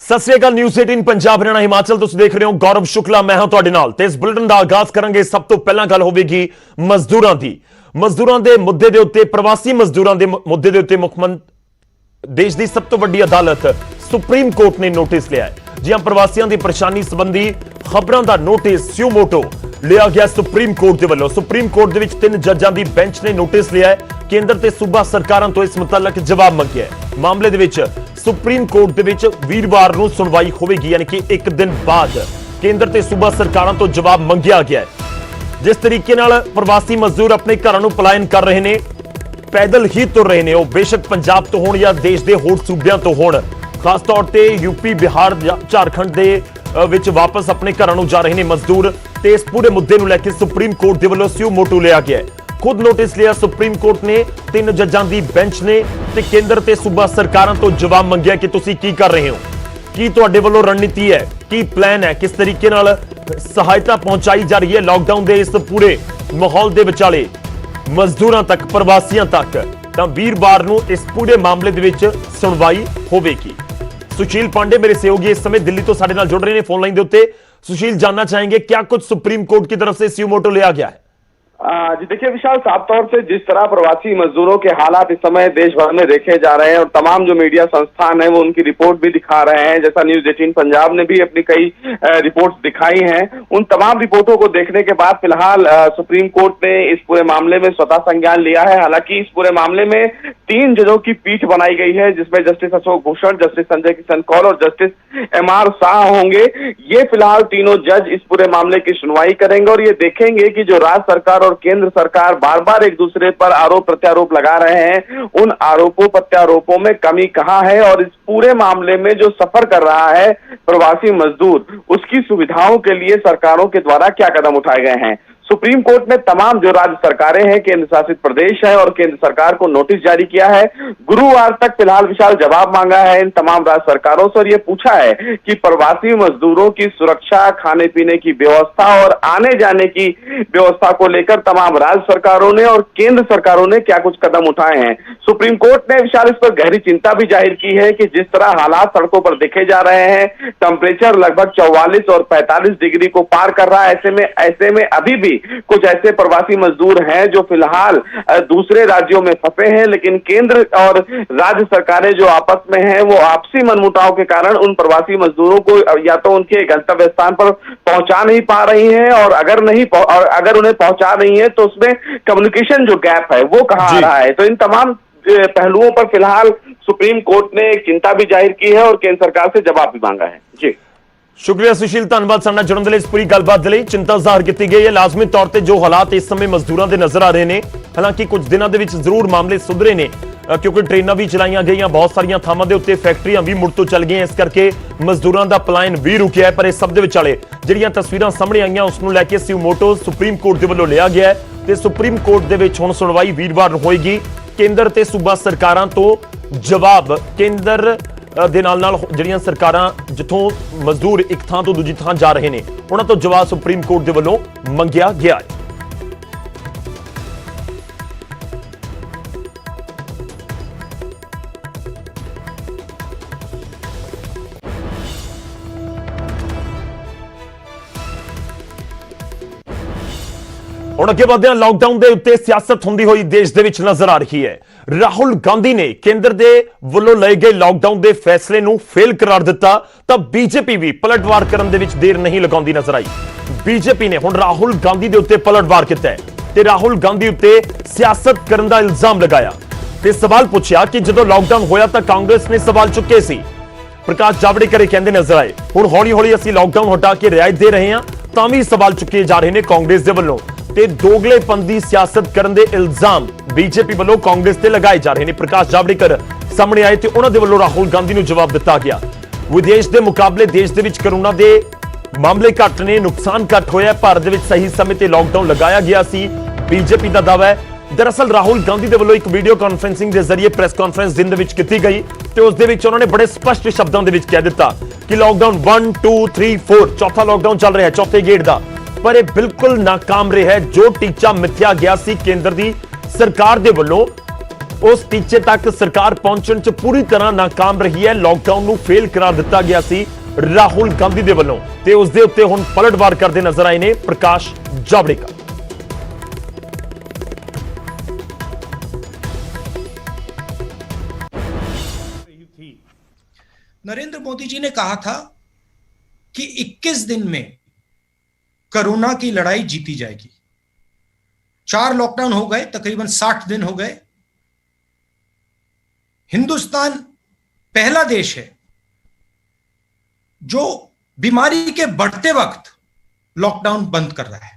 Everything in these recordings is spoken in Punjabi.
ਸਤਿ ਸ੍ਰੀ ਅਕਾਲ। ਨਿਊਜ਼ 18 ਪੰਜਾਬ ਹਰਿਆਣਾ ਹਿਮਾਚਲ ਤੁਸੀਂ ਦੇਖ ਰਹੇ ਹੋ। ਗੌਰਵ ਸ਼ੁਕਲਾ ਮੈਂ ਹਾਂ ਤੁਹਾਡੇ ਨਾਲ ਤੇ ਇਸ ਬੁਲੇਟਿਨ ਦਾ ਆਗਾਜ਼ ਕਰਾਂਗੇ। ਸਭ ਤੋਂ ਪਹਿਲਾਂ ਗੱਲ ਹੋਵੇਗੀ ਮਜ਼ਦੂਰਾਂ ਦੀ। ਮਜ਼ਦੂਰਾਂ ਦੇ ਮੁੱਦੇ ਦੇ ਉੱਤੇ, ਪ੍ਰਵਾਸੀ ਮਜ਼ਦੂਰਾਂ ਦੇ ਮੁੱਦੇ ਦੇ ਉੱਤੇ ਦੇਸ਼ ਦੀ ਸਭ ਤੋਂ ਵੱਡੀ ਅਦਾਲਤ ਸੁਪਰੀਮ ਕੋਰਟ ਨੇ ਨੋਟਿਸ ਲਿਆ ਹੈ। ਜੀ ਹਾਂ, ਪ੍ਰਵਾਸੀਆਂ ਦੀ ਪਰੇਸ਼ਾਨੀ ਸੰਬੰਧੀ ਖਬਰਾਂ ਦਾ ਨੋਟਿਸ ਸਿਓ ਮੋਟੋ ਲਿਆ ਗਿਆ ਸੁਪਰੀਮ ਕੋਰਟ ਦੇ ਵੱਲੋਂ। ਸੁਪਰੀਮ ਕੋਰਟ ਦੇ ਵਿੱਚ 3 ਜੱਜਾਂ ਦੀ ਬੈਂਚ ਨੇ ਨੋਟਿਸ ਲਿਆ ਹੈ। ਕੇਂਦਰ ਤੇ ਸੂਬਾ ਸਰਕਾਰਾਂ ਤੋਂ ਇਸ ਮੁਤਲਕ ਜਵਾਬ ਮੰਗਿਆ ਹੈ। ਮਾਮਲੇ ਦੇ ਵਿੱਚ ਸੁਪਰੀਮ ਕੋਰਟ ਦੇ ਵਿੱਚ ਵੀਰਵਾਰ ਨੂੰ ਸੁਣਵਾਈ ਹੋਵੇਗੀ, ਯਾਨੀ ਕਿ ਇੱਕ ਦਿਨ ਬਾਅਦ ਕੇਂਦਰ ਤੇ ਸੂਬਾ ਸਰਕਾਰਾਂ ਤੋਂ ਜਵਾਬ ਮੰਗਿਆ ਗਿਆ ਹੈ। ਜਿਸ ਤਰੀਕੇ ਨਾਲ ਪ੍ਰਵਾਸੀ ਮਜ਼ਦੂਰ ਆਪਣੇ ਘਰਾਂ ਨੂੰ ਪਲਾਇਨ ਕਰ ਰਹੇ ਨੇ, ਪੈਦਲ ਹੀ ਤੁਰ ਰਹੇ ਨੇ, ਉਹ ਬੇਸ਼ੱਕ ਪੰਜਾਬ ਤੋਂ ਹੋਣ ਜਾਂ ਦੇਸ਼ ਦੇ ਹੋਰ ਸੂਬਿਆਂ ਤੋਂ ਹੋਣ, ਖਾਸ ਤੌਰ ਤੇ ਯੂਪੀ, ਬਿਹਾਰ, ਝਾਰਖੰਡ ਦੇ ਵਿੱਚ ਵਾਪਸ ਆਪਣੇ ਘਰਾਂ ਨੂੰ ਜਾ ਰਹੇ ਨੇ ਮਜ਼ਦੂਰ। ਤੇ ਇਸ ਪੂਰੇ ਮੁੱਦੇ ਨੂੰ ਲੈ ਕੇ ਸੁਪਰੀਮ ਕੋਰਟ ਦੇ ਵੱਲੋਂ ਸਿਓ ਮੋਟੋ ਲਿਆ ਗਿਆ ਹੈ। ਖੁਦ ਨੋਟਿਸ ਲਿਆ ਸੁਪਰੀਮ ਕੋਰਟ ਨੇ, 3 ਜੱਜਾਂ ਦੀ ਬੈਂਚ ਨੇ ਤੇ ਕੇਂਦਰ ਤੇ ਸੂਬਾ ਸਰਕਾਰਾਂ ਤੋਂ ਜਵਾਬ ਮੰਗਿਆ ਕਿ ਤੁਸੀਂ ਕੀ ਕਰ ਰਹੇ ਹੋ, ਕੀ ਤੁਹਾਡੇ ਵੱਲੋਂ ਰਣਨੀਤੀ ਹੈ, ਕੀ ਪਲਾਨ ਹੈ, ਕਿਸ ਤਰੀਕੇ ਨਾਲ ਸਹਾਇਤਾ ਪਹੁੰਚਾਈ ਜਾ ਰਹੀ ਹੈ ਲੋਕਡਾਊਨ ਦੇ ਇਸ ਪੂਰੇ ਮਾਹੌਲ ਦੇ ਵਿਚਾਲੇ ਮਜ਼ਦੂਰਾਂ ਤੱਕ, ਪ੍ਰਵਾਸੀਆਂ ਤੱਕ। ਤਾਂ ਵੀਰਵਾਰ ਨੂੰ ਇਸ ਪੂਰੇ ਮਾਮਲੇ ਦੇ ਵਿੱਚ ਸੁਣਵਾਈ ਹੋਵੇਗੀ। ਸੁਸ਼ੀਲ ਪਾਂਡੇ ਮੇਰੇ सहयोगी इस समय दिल्ली तो साडे नाल जुड़ रहे हैं फोन लाइन के उत्ते। सुशील, जानना चाहेंगे क्या कुछ सुप्रीम कोर्ट की तरफ से सियो मोटो लिया गया है? जी देखिए विशाल, साफ तौर से जिस तरह प्रवासी मजदूरों के हालात इस समय देश भर में देखे जा रहे हैं और तमाम जो मीडिया संस्थान है वो उनकी रिपोर्ट भी दिखा रहे हैं, जैसा न्यूज 18 पंजाब ने भी अपनी कई रिपोर्ट्स दिखाई हैं। उन तमाम रिपोर्टों को देखने के बाद फिलहाल सुप्रीम कोर्ट ने इस पूरे मामले में स्वतः संज्ञान लिया है। हालांकि इस पूरे मामले में 3 जजों की पीठ बनाई गई है, जिसमें जस्टिस अशोक भूषण, जस्टिस संजय किशन कौल और जस्टिस MR शाह होंगे। ये फिलहाल तीनों जज इस पूरे मामले की सुनवाई करेंगे और ये देखेंगे कि जो राज्य सरकार और केंद्र सरकार बार बार एक दूसरे पर आरोप प्रत्यारोप लगा रहे हैं, उन आरोपों प्रत्यारोपों में कमी कहां है और इस पूरे मामले में जो सफर कर रहा है प्रवासी मजदूर, उसकी सुविधाओं के लिए सरकारों के द्वारा क्या कदम उठाए गए हैं। सुप्रीम कोर्ट ने तमाम जो राज्य सरकारें हैं, केंद्र शासित प्रदेश है और केंद्र सरकार को नोटिस जारी किया है। गुरुवार तक फिलहाल विशाल जवाब मांगा है इन तमाम राज्य सरकारों से और ये पूछा है कि प्रवासी मजदूरों की सुरक्षा, खाने पीने की व्यवस्था और आने जाने की व्यवस्था को लेकर तमाम राज्य सरकारों ने और केंद्र सरकारों ने क्या कुछ कदम उठाए हैं। सुप्रीम कोर्ट ने विशाल इस पर गहरी चिंता भी जाहिर की है कि जिस तरह हालात सड़कों पर देखे जा रहे हैं, टेम्परेचर लगभग 44 और 45 डिग्री को पार कर रहा है। ऐसे में अभी भी कुछ ऐसे प्रवासी मजदूर हैं जो फिलहाल दूसरे राज्यों में फंसे हैं, लेकिन केंद्र और राज्य सरकारें जो आपस में हैं वो आपसी मनमुटाव के कारण उन प्रवासी मजदूरों को या तो उनके गंतव्य स्थान पर पहुंचा नहीं पा रही हैं और अगर उन्हें पहुंचा रही हैं तो उसमें कम्युनिकेशन जो गैप है वो कहां आ रहा है। तो इन तमाम पहलुओं पर फिलहाल सुप्रीम कोर्ट ने चिंता भी जाहिर की है और केंद्र सरकार से जवाब भी मांगा है। जी शुक्रिया सुशील, धन्यवाद साडे नाल जुड़न दे लई। इस पूरी गलबात दे लई चिंता ਜ਼ਾਹਰ ਕੀਤੀ गई है। लाजमी तौर पर जो हालात इस समय मजदूरों के नजर आ रहे हैं, हालांकि कुछ दिनों के जरूर मामले सुधरे ने, क्योंकि ट्रेनां भी चलाईਆਂ गईਆਂ, बहुत सारिया ਥਾਵਾਂ ਦੇ ਉੱਤੇ फैक्ट्रियां भी मुड़ ਤੋਂ ਚੱਲ ਗਈਆਂ, इस करके मजदूरों का पलायन भी रुकिया है। पर इस सब ਦੇ ਵਿਚਾਲੇ ਜਿਹੜੀਆਂ ਤਸਵੀਰਾਂ ਸਾਹਮਣੇ ਆਈਆਂ ਉਸ ਨੂੰ ਲੈ ਕੇ ਸਿਓ ਮੋਟੋ ਸੁਪਰੀਮ ਕੋਰਟ ਦੇ ਵੱਲੋਂ ਲਿਆ ਗਿਆ ਹੈ ਤੇ ਸੁਪਰੀਮ ਕੋਰਟ ਦੇ ਵਿੱਚ ਹੁਣ ਸੁਣਵਾਈ ਵੀਰਵਾਰ ਨੂੰ ਹੋਏਗੀ। ਕੇਂਦਰ ਤੇ ਸੂਬਾ ਸਰਕਾਰਾਂ ਤੋਂ ਜਵਾਬ, ਕੇਂਦਰ ਦੇ ਨਾਲ ਜਿਹੜੀਆਂ ਸਰਕਾਰਾਂ ਜਿੱਥੋਂ ਮਜ਼ਦੂਰ ਇੱਕ ਥਾਂ ਤੋਂ ਦੂਜੀ ਥਾਂ ਜਾ ਰਹੇ ਨੇ, ਉਹਨਾਂ ਤੋਂ ਜਵਾਬ ਸੁਪਰੀਮ ਕੋਰਟ ਦੇ ਵੱਲੋਂ ਮੰਗਿਆ ਗਿਆ ਹੈ। ਹੁਣ ਅੱਗੇ ਵਧਦੇ ਹਾਂ। ਲਾਕਡਾਊਨ ਦੇ ਉੱਤੇ ਸਿਆਸਤ ਹੁੰਦੀ ਹੋਈ ਦੇਸ਼ ਦੇ ਵਿੱਚ ਨਜ਼ਰ ਆ ਰਹੀ ਹੈ। ਰਾਹੁਲ ਗਾਂਧੀ ਨੇ ਕੇਂਦਰ ਦੇ ਵੱਲੋਂ ਲਏ ਗਏ ਲਾਕਡਾਊਨ ਦੇ ਫੈਸਲੇ ਨੂੰ ਫੇਲ ਕਰਾਰ ਦਿੱਤਾ ਤਾਂ ਬੀਜੇਪੀ ਵੀ ਪਲਟਵਾਰ ਕਰਨ ਦੇ ਵਿੱਚ ਦੇਰ ਨਹੀਂ ਲਗਾਉਂਦੀ ਨਜ਼ਰ ਆਈ। ਬੀਜੇਪੀ ਨੇ ਹੁਣ ਰਾਹੁਲ ਗਾਂਧੀ ਦੇ ਉੱਤੇ ਪਲਟਵਾਰ ਕੀਤਾ ਹੈ ਤੇ ਰਾਹੁਲ ਗਾਂਧੀ ਉੱਤੇ ਸਿਆਸਤ ਕਰਨ ਦਾ ਇਲਜ਼ਾਮ ਲਗਾਇਆ ਤੇ ਸਵਾਲ ਪੁੱਛਿਆ ਕਿ ਜਦੋਂ ਲਾਕਡਾਊਨ ਹੋਇਆ ਤਾਂ ਕਾਂਗਰਸ ਨੇ ਸਵਾਲ ਚੁੱਕੇ ਸੀ। ਪ੍ਰਕਾਸ਼ ਜਾਵੜੇਕਰ ਕਹਿੰਦੇ ਨਜ਼ਰ ਆਏ ਹੁਣ ਹੌਲੀ ਹੌਲੀ ਅਸੀਂ ਲਾਕਡਾਊਨ ਹਟਾ ਕੇ ਰਿਆਇਤ ਦੇ ਰਹੇ ਹਾਂ, ਤਾਂ ਵੀ ਸਵਾਲ ਚੁੱਕੇ ਜਾ ਰਹੇ ਨੇ ਕਾਂਗਰਸ ਦੇ ਵੱਲੋਂ ਤੇ ਦੋਗਲੇਪਨ ਦੀ ਸਿਆਸਤ ਕਰਨ ਦੇ ਇਲਜ਼ਾਮ ਬੀਜੇਪੀ ਵੱਲੋਂ ਕਾਂਗਰਸ ਤੇ ਲਗਾਏ ਜਾ ਰਹੇ ਨੇ। ਪ੍ਰਕਾਸ਼ ਜਾਵੜੇਕਰ ਸਾਹਮਣੇ ਆਏ ਤੇ ਉਹਨਾਂ ਦੇ ਵੱਲੋਂ ਰਾਹੁਲ ਗਾਂਧੀ ਨੂੰ ਜਵਾਬ ਦਿੱਤਾ ਗਿਆ। ਵਿਦੇਸ਼ ਦੇ ਮੁਕਾਬਲੇ ਦੇਸ਼ ਦੇ ਵਿੱਚ ਕਰੋਨਾ ਦੇ ਮਾਮਲੇ ਘੱਟ ਨੇ, ਨੁਕਸਾਨ ਘੱਟ ਹੋਇਆ। ਭਾਰਤ ਦੇ ਵਿੱਚ ਸਹੀ ਸਮੇਂ ਤੇ ਲਾਕਡਾਊਨ ਲਗਾਇਆ ਗਿਆ ਸੀ, ਬੀਜੇਪੀ ਦਾ ਦਾਅਵਾ ਹੈ। दरअसल राहुल गांधी ਦੇ ਵੱਲੋਂ ਇੱਕ ਵੀਡੀਓ ਕਾਨਫਰੈਂਸਿੰਗ ਦੇ ਜ਼ਰੀਏ ਪ੍ਰੈਸ ਕਾਨਫਰੰਸ ਦਿਨ ਦੇ ਵਿੱਚ ਕੀਤੀ ਗਈ ਤੇ ਉਸ ਦੇ ਵਿੱਚ ਉਹਨਾਂ ਨੇ ਬੜੇ ਸਪਸ਼ਟ ਸ਼ਬਦਾਂ ਦੇ ਵਿੱਚ ਕਹਿ ਦਿੱਤਾ ਕਿ ਲਾਕਡਾਊਨ 1 2 3 4 ਚੌਥਾ ਲਾਕਡਾਊਨ ਚੱਲ ਰਿਹਾ ਹੈ, ਚੌਥੇ ਗੇੜ ਦਾ, ਪਰ ਇਹ ਬਿਲਕੁਲ ਨਾਕਾਮ ਰਿਹਾ ਹੈ। ਜੋ ਟੀਚਾ ਮਿੱਥਿਆ ਗਿਆ ਸੀ ਕੇਂਦਰ ਦੀ ਸਰਕਾਰ ਦੇ ਵੱਲੋਂ उस टीचे तक सरकार पहुंचण च पूरी तरह नाकाम रही है। लॉकडाउन ਨੂੰ ਫੇਲ ਕਰਾ ਦਿੱਤਾ ਗਿਆ ਸੀ ਰਾਹੁਲ ਗਾਂਧੀ ਦੇ ਵੱਲੋਂ ਤੇ ਉਸ ਦੇ ਉੱਤੇ ਹੁਣ ਪਲਟਵਾਰ ਕਰਦੇ ਨਜ਼ਰ ਆਏ ਨੇ ਪ੍ਰਕਾਸ਼ ਜਾਵੜੇਕਰ। नरेंद्र मोदी जी ने कहा था कि 21 दिन में कोरोना की लड़ाई जीती जाएगी। 4 लॉकडाउन हो गए, तकरीबन 60 दिन हो गए। हिंदुस्तान पहला देश है जो बीमारी के बढ़ते वक्त लॉकडाउन बंद कर रहा है।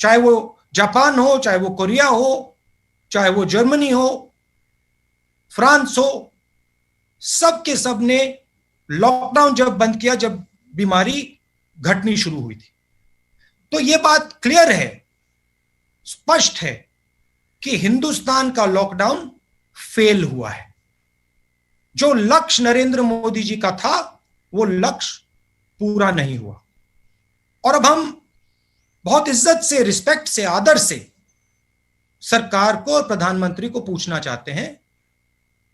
चाहे वो जापान हो, चाहे वो कोरिया हो, चाहे वो जर्मनी हो, फ्रांस हो, सब के सब ने लॉकडाउन जब बंद किया, जब बीमारी घटनी शुरू हुई थी। तो यह बात क्लियर है, स्पष्ट है कि हिंदुस्तान का लॉकडाउन फेल हुआ है। जो लक्ष्य नरेंद्र मोदी जी का था वो लक्ष्य पूरा नहीं हुआ। और अब हम बहुत इज्जत से, रिस्पेक्ट से, आदर से सरकार को और प्रधानमंत्री को पूछना चाहते हैं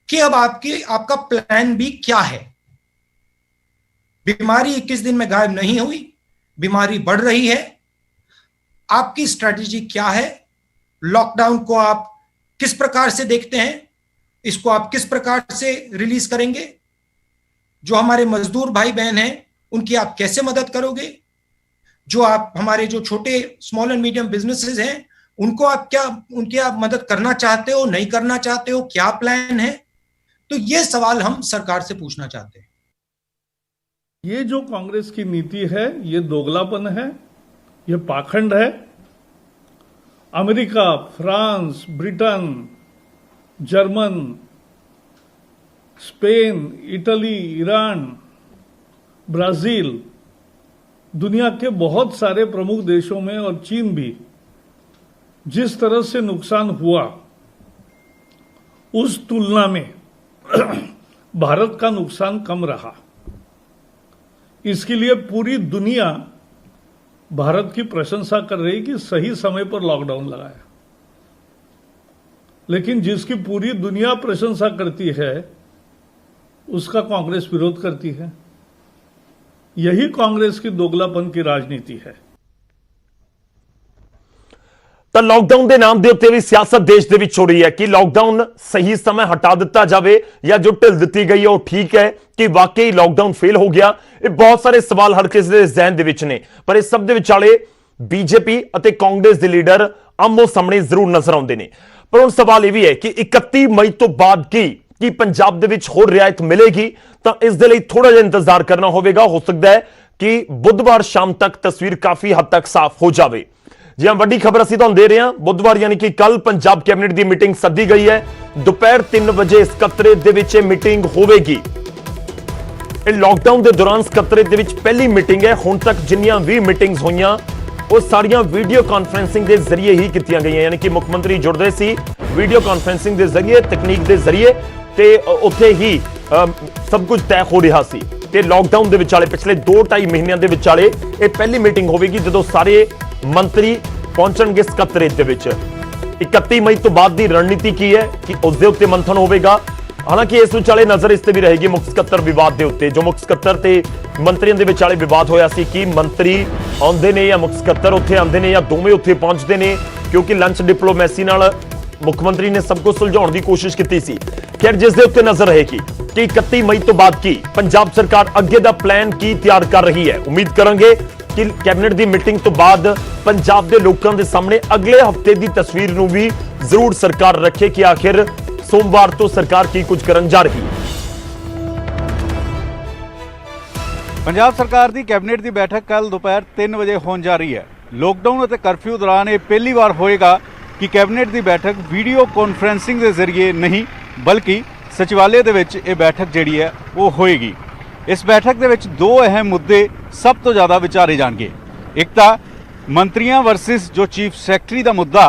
कि अब आपका प्लान बी क्या है। बीमारी 21 दिन में गायब नहीं हुई, बीमारी बढ़ रही है। आपकी स्ट्रेटजी क्या है? लॉकडाउन को आप किस प्रकार से देखते हैं? इसको आप किस प्रकार से रिलीज करेंगे? जो हमारे मजदूर भाई बहन हैं उनकी आप कैसे मदद करोगे? जो आप हमारे जो छोटे स्मॉल एंड मीडियम बिजनेसेस हैं उनको उनकी आप मदद करना चाहते हो, नहीं करना चाहते हो? क्या प्लान है? तो ये सवाल हम सरकार से पूछना चाहते हैं। ये जो कांग्रेस की नीति है ये दोगलापन है, ये पाखंड है। America, France, Britain, German, Spain, Italy, Iran, Brazil, दुनिया के बहुत सारे प्रमुख देशों में और चीन भी जिस तरह से नुकसान हुआ उस तुलना में भारत का नुकसान कम रहा। इसके लिए पूरी दुनिया भारत की प्रशंसा कर रही कि सही समय पर लॉकडाउन लगाया। लेकिन जिसकी पूरी दुनिया प्रशंसा करती है उसका कांग्रेस विरोध करती है। यही कांग्रेस की दोगलापन की राजनीति है। ਤਾਂ ਲੌਕਡਾਊਨ ਦੇ ਨਾਮ ਦੇ ਉੱਤੇ ਵੀ ਸਿਆਸਤ ਦੇਸ਼ ਦੇ ਵਿੱਚ ਹੋ ਰਹੀ ਹੈ ਕਿ ਲੌਕਡਾਊਨ ਸਹੀ ਸਮੇਂ ਹਟਾ ਦਿੱਤਾ ਜਾਵੇ ਜਾਂ ਜੋ ਢਿੱਲ ਦਿੱਤੀ ਗਈ ਹੈ ਉਹ ਠੀਕ ਹੈ ਕਿ ਵਾਕਈ ਲੌਕਡਾਊਨ ਫੇਲ ਹੋ ਗਿਆ। ਇਹ ਬਹੁਤ ਸਾਰੇ ਸਵਾਲ ਹਰ ਕਿਸੇ ਦੇ ਜ਼ਿਹਨ ਦੇ ਵਿੱਚ ਨੇ, ਪਰ ਇਸ ਸਭ ਦੇ ਵਿਚਾਲੇ ਬੀਜੇਪੀ ਅਤੇ ਕਾਂਗਰਸ ਦੇ ਲੀਡਰ ਆਮੋ ਸਾਹਮਣੇ ਜ਼ਰੂਰ ਨਜ਼ਰ ਆਉਂਦੇ ਨੇ। ਪਰ ਹੁਣ ਸਵਾਲ ਇਹ ਵੀ ਹੈ ਕਿ 31 ਮਈ ਤੋਂ ਬਾਅਦ ਕੀ ਪੰਜਾਬ ਦੇ ਵਿੱਚ ਹੋਰ ਰਿਆਇਤ ਮਿਲੇਗੀ? ਤਾਂ ਇਸ ਦੇ ਲਈ ਥੋੜਾ ਜਿਹਾ ਇੰਤਜ਼ਾਰ ਕਰਨਾ ਹੋਵੇਗਾ। ਹੋ ਸਕਦਾ ਹੈ ਕਿ ਬੁੱਧਵਾਰ ਸ਼ਾਮ ਤੱਕ ਤਸਵੀਰ ਕਾਫੀ ਹੱਦ ਤੱਕ ਸਾਫ਼ ਹੋ ਜਾਵੇ। जी हाँ, बड़ी खबर असीं तुहानूं दे रहे हैं। बुधवार यानी कि कल पंजाब कैबिनेट की मीटिंग सद्दी गई है। दोपहर 3 बजे ਸਕੱਤਰੇਤ ਦੇ ਵਿੱਚ मीटिंग होवेगी। ਇਹ लॉकडाउन के दौरान ਸਕੱਤਰੇਤ ਦੇ ਵਿੱਚ पहली मीटिंग है। हुण तक जिन्नियां भी मीटिंग्स होईयां वो सारियां वीडियो कॉन्फ्रेंसिंग के जरिए ही कीतियां गईयां, यानी कि मुख मंत्री जुड़दे सी वीडियो कॉन्फ्रेंसिंग के जरिए, तकनीक के जरिए ते उत्थे ही सब कुछ तय हो रहा सी। ते लॉकडाउन के विचाले पिछले 2-2.5 महीनों के विचाले ये पहली मीटिंग होवेगी जदों सारे मंत्री पहुंचणगे ਸਕੱਤਰੇਤ ਦੇ ਵਿੱਚ। 31 मई तो बाद की रणनीति की है कि उसके उत्ते मंथन होगा। हालांकि इस विचाले नजर इस ते भी रहेगी मुख ਸਕੱਤਰ विवाद के उत्ते। जो मुख ਸਕੱਤਰ ते मंत्रियों के विचाले विवाद होया सी कि मंत्री आउंदे ने या मुख ਸਕੱਤਰ उत्थे आउंदे ने या दोवें उत्थे पहुंचते ने, क्योंकि लंच डिप्लोमैसी नाल मुख्यमंत्री ने सब कुछ सुलझाउण की कोशिश की सी। खैर, जिस दे उत्ते नजर रहेगी कि 31 मई तो बाद की पंजाब सरकार अगे दा प्लान की तैयार कर रही है। उम्मीद करेंगे कि कैबिनेट की मीटिंग तो बाद पंजाब के लोगों के सामने अगले हफ्ते की तस्वीर नूं भी जरूर सरकार रखे कि आखिर सोमवार तो सरकार की कुछ करन जा रही है। पंजाब सरकार की कैबिनेट की बैठक कल दोपहर 3 बजे होने जा रही है। लॉकडाउन और कर्फ्यू दौरान ये पहली बार होएगा कि कैबिनेट की बैठक वीडियो कॉन्फ्रेंसिंग के जरिए नहीं बल्कि सचिवालय के विच ये बैठक जिहड़ी है वो होएगी। इस बैठक के विच 2 अहम मुद्दे सब तो ज़्यादा विचारे जाएंगे। एक तो मंत्रियों वर्सिस जो चीफ सैकटरी का मुद्दा